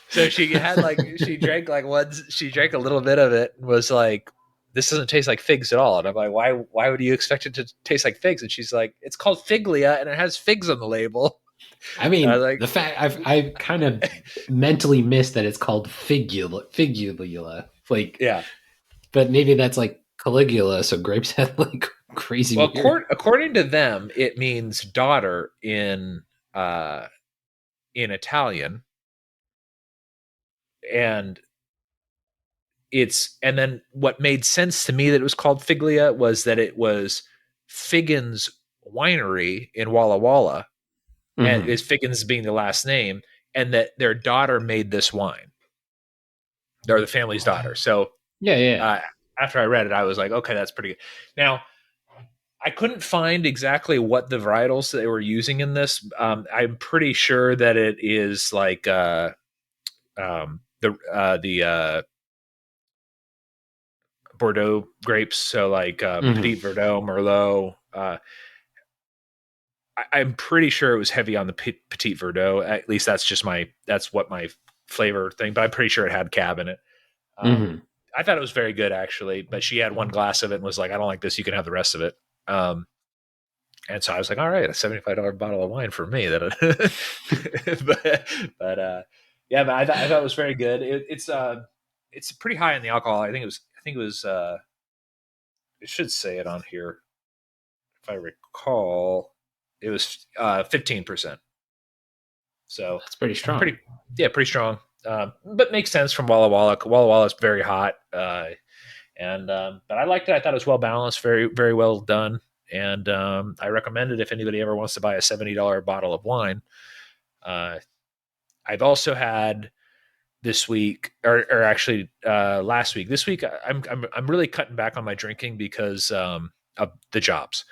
So she drank a little bit of it and was like, this doesn't taste like figs at all. And I'm like, why would you expect it to taste like figs? And she's like, it's called Figlia and it has figs on the label.
I
And I was
mean,
like,
the fact I kind of mentally missed that it's called figula. Like,
yeah.
but maybe that's like Caligula, so grapes have like crazy
Well,
weird.
according to them, it means daughter uh, in Italian, and and then what made sense to me that it was called Figlia was that it was Figgins Winery in Walla Walla, and
Mm-hmm.
is Figgins being the last name, and that their daughter made this wine. They're the family's daughter. So
Yeah, yeah.
uh, after I read it, I was like, okay, that's pretty good. Now I couldn't find exactly what the varietals they were using in this. I'm pretty sure that it is like the Bordeaux grapes, so like
Mm-hmm.
Petit Verdot, Merlot. I'm pretty sure it was heavy on the Petit Verdot. At least that's what my flavor thing. But I'm pretty sure it had cab in it. Um,
Mm-hmm.
I thought it was very good actually, but she had one glass of it and was like, "I don't like this. You can have the rest of it." Um, And so I was like, all right, a $75 bottle of wine for me. But yeah, but I thought it was very good. It's pretty high in the alcohol. I think it was it should say it on here. If I recall, it was 15%. So
That's pretty strong.
pretty, yeah, pretty strong. But makes sense from Walla Walla. Walla Walla is very hot, and but I liked it. I thought it was well balanced, very very well done, and I recommend it if anybody ever wants to buy a $70 bottle of wine. Uh, I've also had this week, or actually last week. This week, I'm really cutting back on my drinking because of the jobs,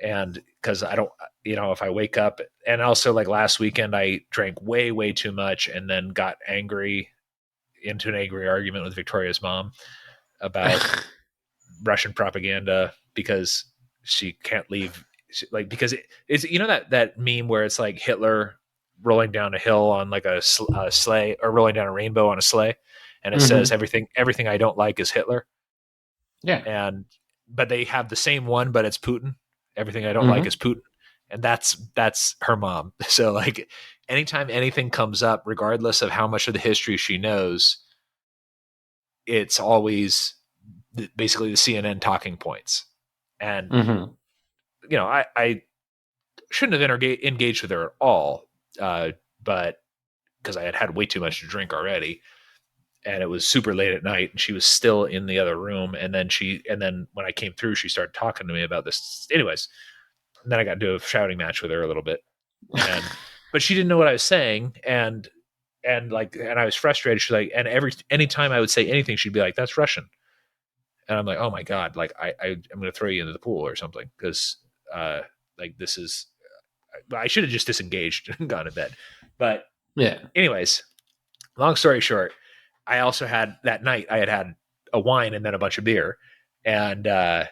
and because I don't, if I wake up, and also like last weekend, I drank way too much, and then got angry into an angry argument with Victoria's mom about Russian propaganda because she can't leave, like because it's that meme where it's like Hitler rolling down a hill on like a sleigh, or rolling down a rainbow on a sleigh, and it says
Mm-hmm.
everything I don't like is Hitler.
Yeah.
And but they have the same one, but it's Putin. Everything I don't like is
Mm-hmm.
Putin, and that's her mom. So like anytime anything comes up, regardless of how much of the history she knows, it's always basically the CNN talking points. And
Mm-hmm.
I shouldn't have engaged with her at all, but because I had way too much to drink already, and it was super late at night, and she was still in the other room. And then when I came through, she started talking to me about this. Anyways, and then I got into a shouting match with her a little bit, and but she didn't know what I was saying, and I was frustrated. She's like, and anytime I would say anything, she'd be like, "That's Russian." And I'm like, oh my god, like I'm gonna throw you into the pool or something, because uh like this is, I should have just disengaged and gone to bed. But
Yeah.
anyways, long story short, I also had that night, I had a wine and then a bunch of beer, and I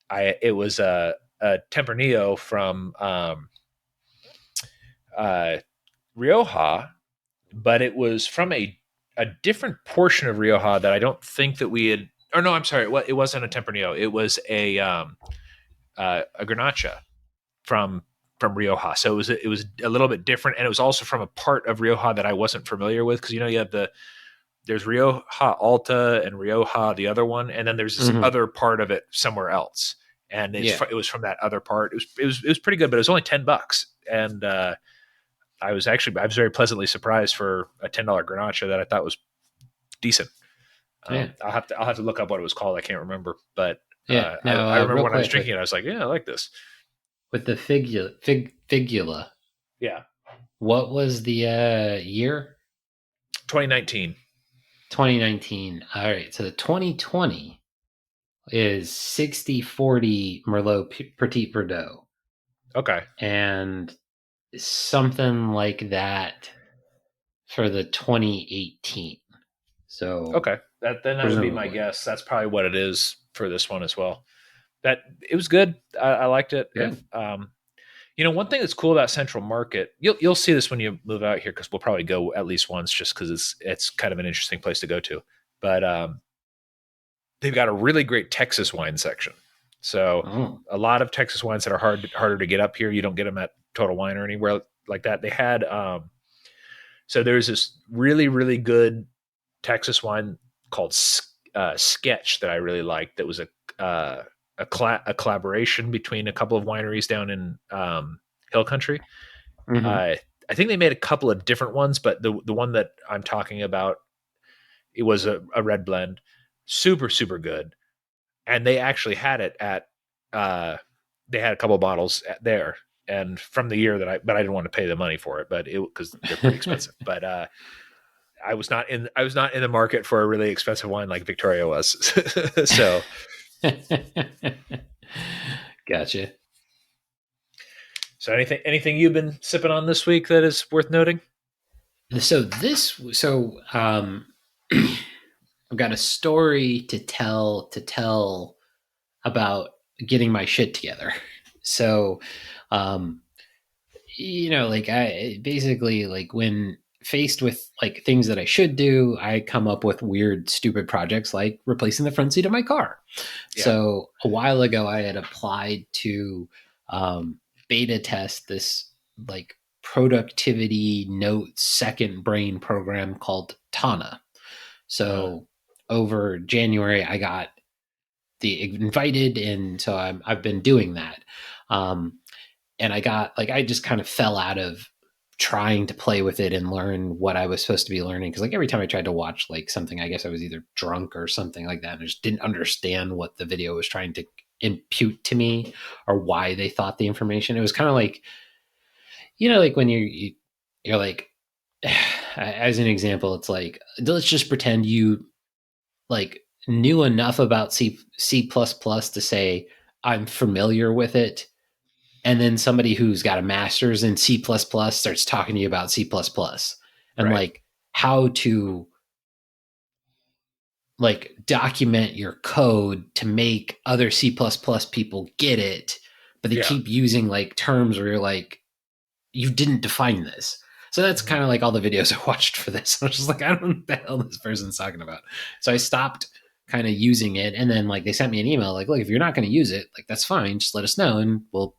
it was a Tempranillo from uh Rioja, but it was from a different portion of Rioja that I don't think that we had. Or no, I'm sorry, it wasn't a Tempranillo. It was a Grenache from Rioja. So it was a little bit different, and it was also from a part of Rioja that I wasn't familiar with, because you have there's Rioja Alta and Rioja the other one, and then there's this
Mm-hmm.
other part of it somewhere else, and
Yeah.
it was from that other part. It was pretty good, but it was only $10, and I was very pleasantly surprised for a $10 Grenache that I thought was decent.
Yeah.
I'll have to look up what it was called. I can't remember, but
Yeah. Now,
I remember
real
when I was
quick
drinking it, I was like, yeah, I like this.
with the figula,
Yeah,
what was the year?
2019.
2019. All right. So the 2020 is 60/40 Merlot Petit Verdot,
Okay,
and something like that for the 2018. So
okay. That would be my
presumably.
guess. That's probably what it is for this one as well. That it was good. I liked it. If
Good.
one thing that's cool about Central Market, you'll see this when you move out here, because we'll probably go at least once, just because it's kind of an interesting place to go to. But they've got a really great Texas wine section. So
Oh.
a lot of Texas wines that are harder to get up here, you don't get them at Total Wine or anywhere like that. They had so there's this really really good Texas wine called Sketch that I really liked. That was a collaboration between a couple of wineries down in Hill Country.
Mm-hmm.
Uh, I think they made a couple of different ones, but the one that I'm talking about, it was a red blend, super super good, and they actually had it at they had a couple of bottles there, and from the year that but I didn't want to pay the money for it, but it because they're pretty expensive. But I was not in the market for a really expensive wine like Victoria was. So
Gotcha.
anything you've been sipping on this week that is worth noting?
So I've got a story to tell about getting my shit together. So um like I basically, like, when faced with like things that I should do, I come up with weird stupid projects like replacing the front seat of my car.
Yeah.
So a while ago I had applied to beta test this like productivity note second brain program called Tana.
Uh,
So over January I got the invited, and so I've been doing that. Um, and I got like I just kind of fell out of trying to play with it and learn what I was supposed to be learning, because like every time I tried to watch like something, I guess I was either drunk or something like that, and I just didn't understand what the video was trying to impute to me or why they thought the information. It was kind of like, like when you're like, as an example, it's like, let's just pretend you like knew enough about C plus plus to say I'm familiar with it, and then somebody who's got a master's in C plus plus starts talking to you about C plus plus and
Right.
like how to like document your code to make other C plus plus people get it, but they
Yeah.
keep using like terms where you're like, you didn't define this. So that's
Mhm.
kind of like all the videos I watched for this. I was just like, I don't know what the hell this person's talking about. So I stopped kind of using it. And then like they sent me an email like, look, if you're not going to use it, like that's fine. Just let us know and we'll,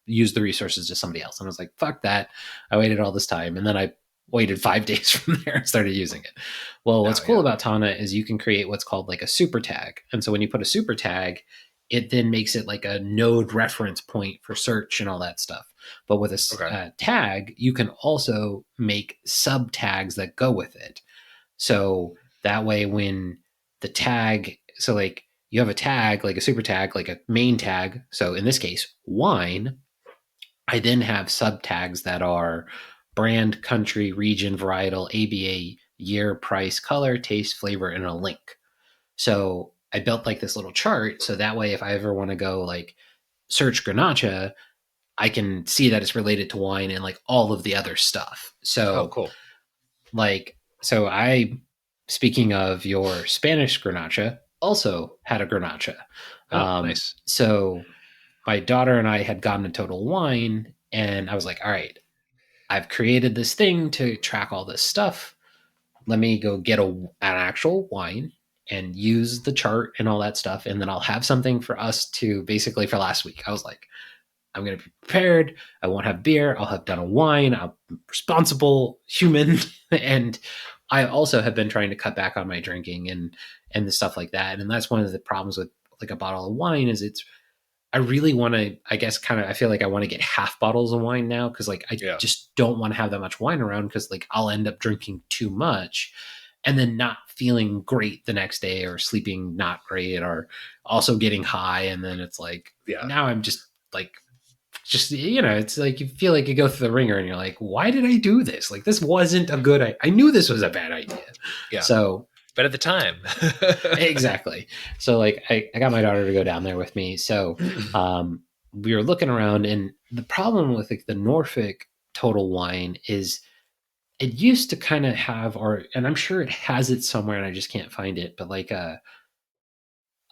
use the resources to somebody else. And I was like, fuck that. I waited all this time. And then I waited 5 days from there and started using it. Well, what's
Oh
cool
yeah.
about Tana is you can create what's called like a super tag. And so when you put a super tag, it then makes it like a node reference point for search and all that stuff. But with a
Okay.
tag, you can also make sub tags that go with it. So that way, when the tag, so like you have a tag, like a super tag, like a main tag. So in this case, wine. I then have sub tags that are brand, country, region, varietal, ABA, year, price, color, taste, flavor, and a link. So I built like this little chart. So that way, if I ever want to go like search Grenache, I can see that it's related to wine and like all of the other stuff.
Oh,
So
cool.
so I, speaking of your Spanish Grenache, also had a Grenache.
Oh, nice.
So my daughter and I had gotten a Total Wine, and I was like, all right, I've created this thing to track all this stuff. Let me go get an actual wine and use the chart and all that stuff, and then I'll have something for us to basically for last week. I was like, I'm going to be prepared. I won't have beer. I'll have done a wine. I'm a responsible human. And I also have been trying to cut back on my drinking and the stuff like that. And that's one of the problems with like a bottle of wine is I really want to, I guess, kind of, I feel like I want to get half bottles of wine now because like I
Yeah.
just don't want to have that much wine around because like I'll end up drinking too much and then not feeling great the next day or sleeping not great or also getting high. And then it's like,
Yeah.
now I'm just it's like you feel like you go through the ringer and you're like, why did I do this? Like this wasn't a good I knew this was a bad idea.
Yeah.
So
But at the time.
exactly. So like I got my daughter to go down there with me. So we were looking around, and the problem with like the Norfolk Total Wine is it used to kind of have, or and I'm sure it has it somewhere and I just can't find it, but like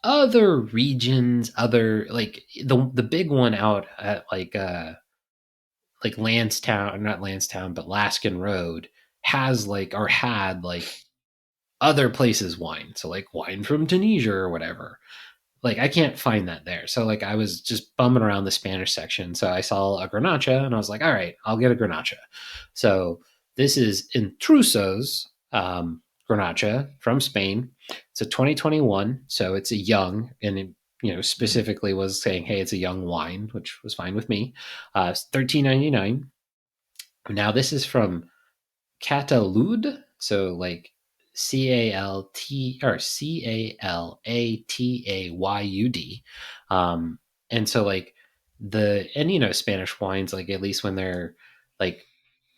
other regions, other like the big one out at like Lansdowne, not Lansdowne, but Laskin Road has like or had like other places wine. So like wine from Tunisia or whatever. Like I can't find that there. So like I was just bumming around the Spanish section. So I saw a Grenache and I was like, all right, I'll get a Grenache. So this is Intrusos Grenache from Spain. It's a 2021, so it's a young, and it, specifically was saying, hey, it's a young wine, which was fine with me. It's 13.99. Now this is from Catalud, so like CALATAYUD, and so like Spanish wines, like at least when they're like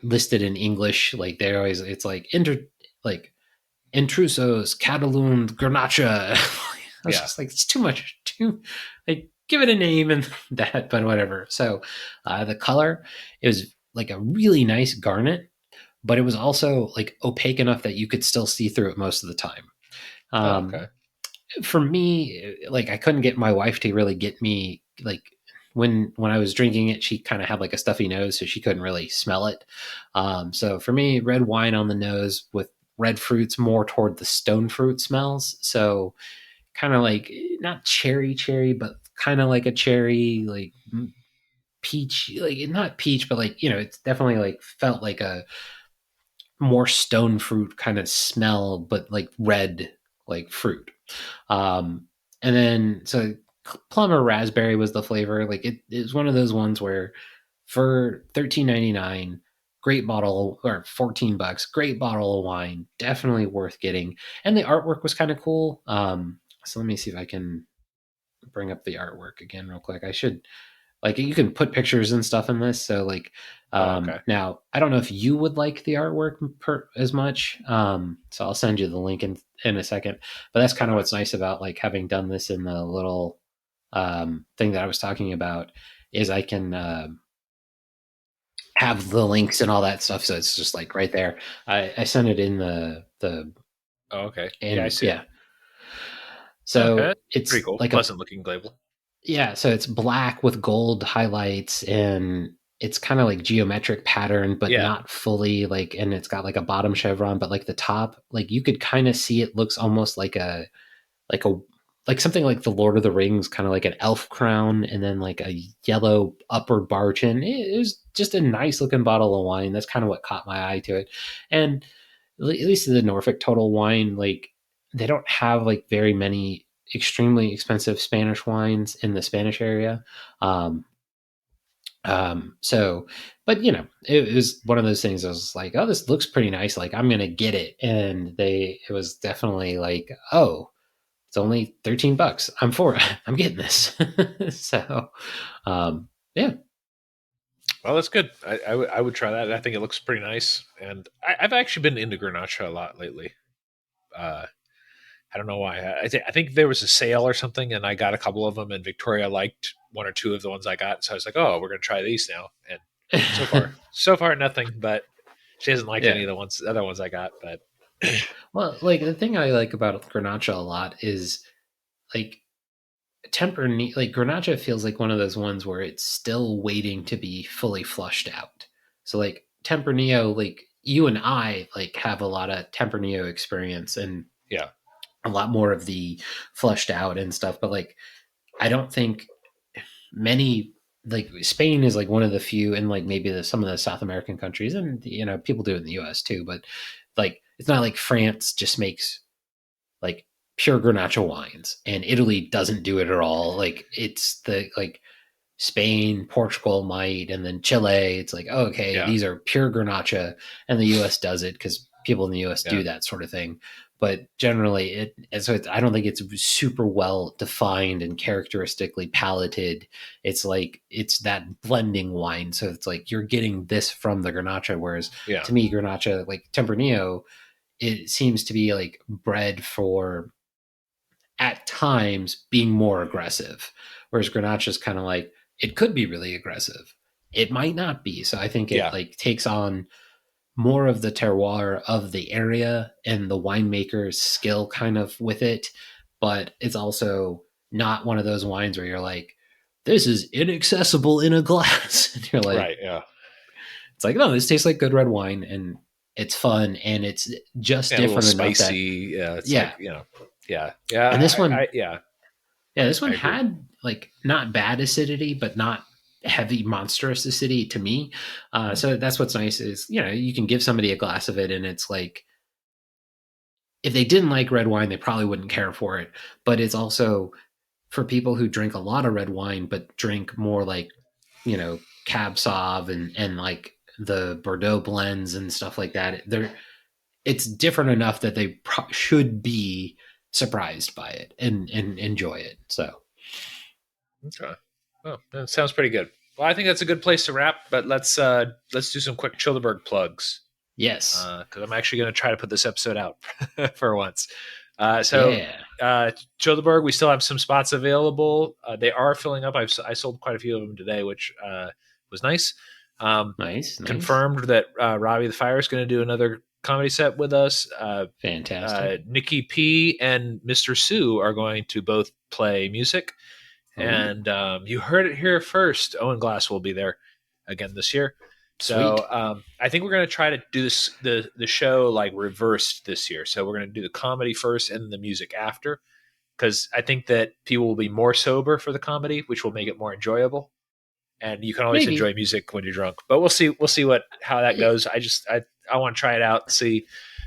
listed in English, like they're always it's like like Intrusos Catalun Grenache. I was
Yeah.
just like, it's too much, too like give it a name and that, but whatever. So the color, it was like a really nice garnet, but it was also like opaque enough that you could still see through it most of the time.
Oh, okay.
For me, like I couldn't get my wife to really get me like when I was drinking it, she kind of had like a stuffy nose, so she couldn't really smell it. So for me, red wine on the nose with red fruits more toward the stone fruit smells. So kind of like not cherry, but kind of like a cherry, like peach, like not peach, but like it's definitely like felt like a more stone fruit kind of smell, but like red like fruit. Um, and then so plum or raspberry was the flavor. Like it was one of those ones where for 13.99, great bottle, or $14, great bottle of wine, definitely worth getting. And the artwork was kind of cool. So let me see if I can bring up the artwork again real quick. I should, like, you can put pictures and stuff in this. So like,
Oh, okay.
now I don't know if you would like the artwork as much. So I'll send you the link in a second. But that's kind of
Okay.
what's nice about like having done this in the little thing that I was talking about is I can have the links and all that stuff. So it's just like right there. I sent it in the
Oh, okay. Yeah, I
and
see it.
yeah.
Okay,
So
that's pretty
it's
cool.
like a
Pleasant looking label.
yeah. So it's black with gold highlights and it's kind of like geometric pattern, but
Yeah.
not fully like. And it's got like a bottom chevron, but like the top, like you could kind of see it looks almost like a like something like the Lord of the Rings, kind of like an elf crown, and then like a yellow upper bar chin. It was just a nice looking bottle of wine. That's kind of what caught my eye to it. And at least the Norfolk Total Wine, like they don't have like very many extremely expensive Spanish wines in the Spanish area. Um, so, but it was one of those things. I was like, oh, this looks pretty nice. Like I'm gonna get it, and it was definitely like, oh, it's only $13. I'm for it. I'm getting this. So, yeah,
Well, that's good. I would try that. I think it looks pretty nice. And I've actually been into Grenache a lot lately. Uh, I don't know why. I think there was a sale or something, and I got a couple of them, and Victoria liked one or two of the ones I got. So I was like, oh, we're going to try these now. And so far, nothing, but she hasn't liked any
yeah.
of the other ones I got. But
Well, like the thing I like about Grenache a lot is like like Grenache feels like one of those ones where it's still waiting to be fully flushed out. So like Tempranillo, like you and I like have a lot of Tempranillo experience and
yeah,
a lot more of the flushed out and stuff, but like I don't think many, like Spain is like one of the few, and like maybe some of the South American countries, and people do it in the U.S. too. But like it's not like France just makes like pure Grenache wines, and Italy doesn't do it at all. Like it's the like Spain, Portugal might, and then Chile. It's like, oh, okay,
yeah,
these are pure Grenache, and the U.S. does it because people in the U.S.
yeah,
do that sort of thing. But generally, I don't think it's super well defined and characteristically palated. It's like it's that blending wine, so it's like you're getting this from the Grenache. Whereas
yeah,
to me, Grenache, like Tempranillo, it seems to be like bred for at times being more aggressive, whereas Grenache is kind of like it could be really aggressive. It might not be. So I think it
yeah,
like takes on more of the terroir of the area and the winemaker's skill kind of with it, but it's also not one of those wines where you're like, this is inaccessible in a glass. And you're like,
right, yeah,
it's like, no, this tastes like good red wine and it's fun and it's just
yeah, a little
different enough that,
spicy. Yeah, it's like
yeah.
yeah, yeah,
And this one,
yeah,
yeah, this one
I agree.
had like not bad acidity, but not heavy monstrous acidity to me.
Mm.
So that's what's nice is you can give somebody a glass of it, and it's like if they didn't like red wine, they probably wouldn't care for it. But it's also for people who drink a lot of red wine, but drink more like Cab Sauv and like the Bordeaux blends and stuff like that. It's different enough that they should be surprised by it and enjoy it. So
Okay. Oh, that sounds pretty good. Well, I think that's a good place to wrap. But let's do some quick Childeberg plugs
yes,
because I'm actually going to try to put this episode out for once. So
yeah.
Childeberg, we still have some spots available. They are filling up. I sold quite a few of them today, which was nice. Um,
Nice, nice.
Confirmed that Robbie the Fire is going to do another comedy set with us.
Fantastic.
Nikki P and Mr. Sue are going to both play music.
Oh,
And you heard it here first. Owen Glass will be there again this year.
sweet.
So I think we're going to try to do the show like reversed this year. So we're going to do the comedy first and the music after, because I think that people will be more sober for the comedy, which will make it more enjoyable. And you can always enjoy
Maybe.
music when you're drunk. But we'll see. We'll see how that
Eh,
goes. I want to try it out and see.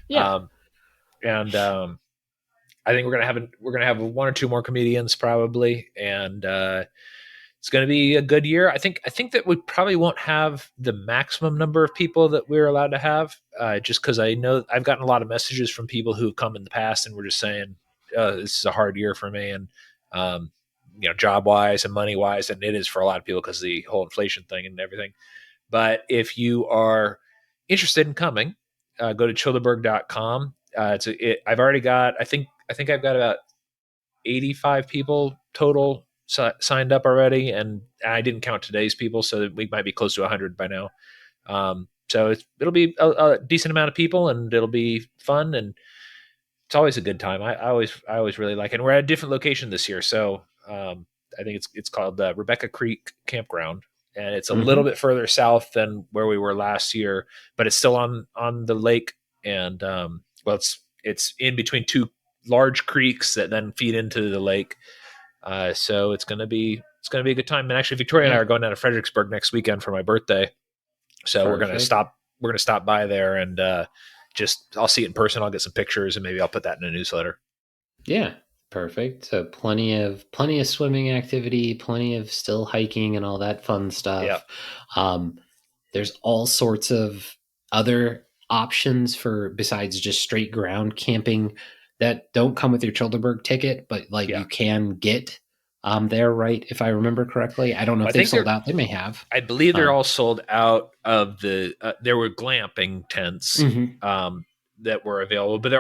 yeah.
Um, and I think we're gonna have one or two more comedians probably, and it's going to be a good year. I think that we probably won't have the maximum number of people that we're allowed to have, just because I know I've gotten a lot of messages from people who've come in the past and were just saying this is a hard year for me, and um, job wise and money wise, and it is for a lot of people because the whole inflation thing and everything. But if you are interested in coming, go to childeberg.com. I've already got I think I've got about 85 people total signed up already, and I didn't count today's people, so we might be close to 100 by now. So it'll be a decent amount of people, and it'll be fun, and it's always a good time. I always really like it. And we're at a different location this year, so I think it's called Rebecca Creek Campground, and it's a little
Mm-hmm.
bit further south than where we were last year, but it's still on the lake, and well, it's in between two large creeks that then feed into the lake. So it's gonna be a good time. And actually, Victoria and I
Yeah.
are going down to Fredericksburg next weekend for my birthday, so
Perfect.
we're gonna stop by there and just I'll see it in person. I'll get some pictures and maybe I'll put that in a newsletter.
Yeah. Perfect. So plenty of swimming activity, plenty of still hiking and all that fun
Yeah,
stuff. Um, there's all sorts of other options for besides just straight ground camping that don't come with your Childerberg ticket, but like
yeah.
you can get there, right? If I remember correctly. I don't know
Well, I
if they've
think
sold
they're
out. They may have.
I believe they're
Um,
all sold out of the. There were glamping tents
mhm.
um, that were available, but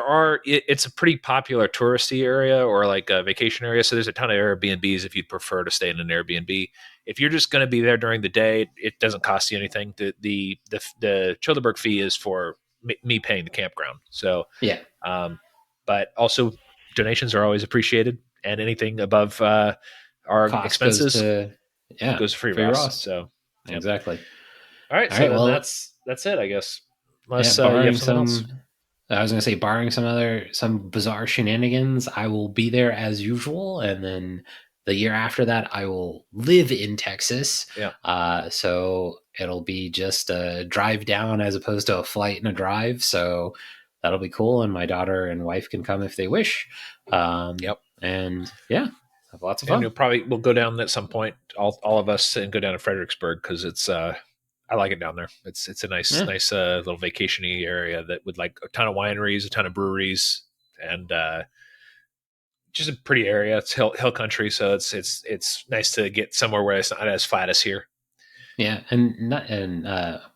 it's a pretty popular touristy area or like a vacation area. So there's a ton of Airbnbs if you'd prefer to stay in an Airbnb. If you're just going to be there during the day, it doesn't cost you anything. The Childeberg fee is for me paying the campground. So,
Yeah,
um, but also donations are always appreciated, and anything above our
cost goes
expenses
to
goes to free
free
Ross.
Ross.
So, yep.
Exactly.
All right,
All
so
right.
then
Well,
that's it, I guess.
yeah,
Unless you have
barring
something else.
some, I was gonna say, barring some bizarre shenanigans, I will be there as usual, and then the year after that, I will live in Texas.
Yeah,
So it'll be just a drive down as opposed to a flight and a drive. So that'll be cool, and my daughter and wife can come if they wish.
yep.
And yeah, have lots of
And
fun.
we'll go down at some point, all of us, and go down to Fredericksburg because it's I like it down there. It's a
Yeah,
nice little vacationy area that with like a ton of wineries, a ton of breweries, and just a pretty area. It's hill country, so it's nice to get somewhere where it's not as flat as here.
yeah, and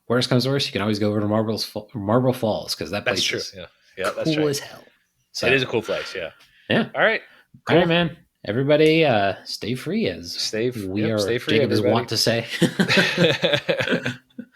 worst comes to worst, you can always go over to Marble Falls because that
That's
place
true.
is
Yeah, yeah, that's
cool
right.
as hell.
It is a
So
cool place. Yeah.
yeah.
All right.
All right,
Cool.
man. Everybody, stay free as
Stay free,
Jacob is
everybody.
wont to say.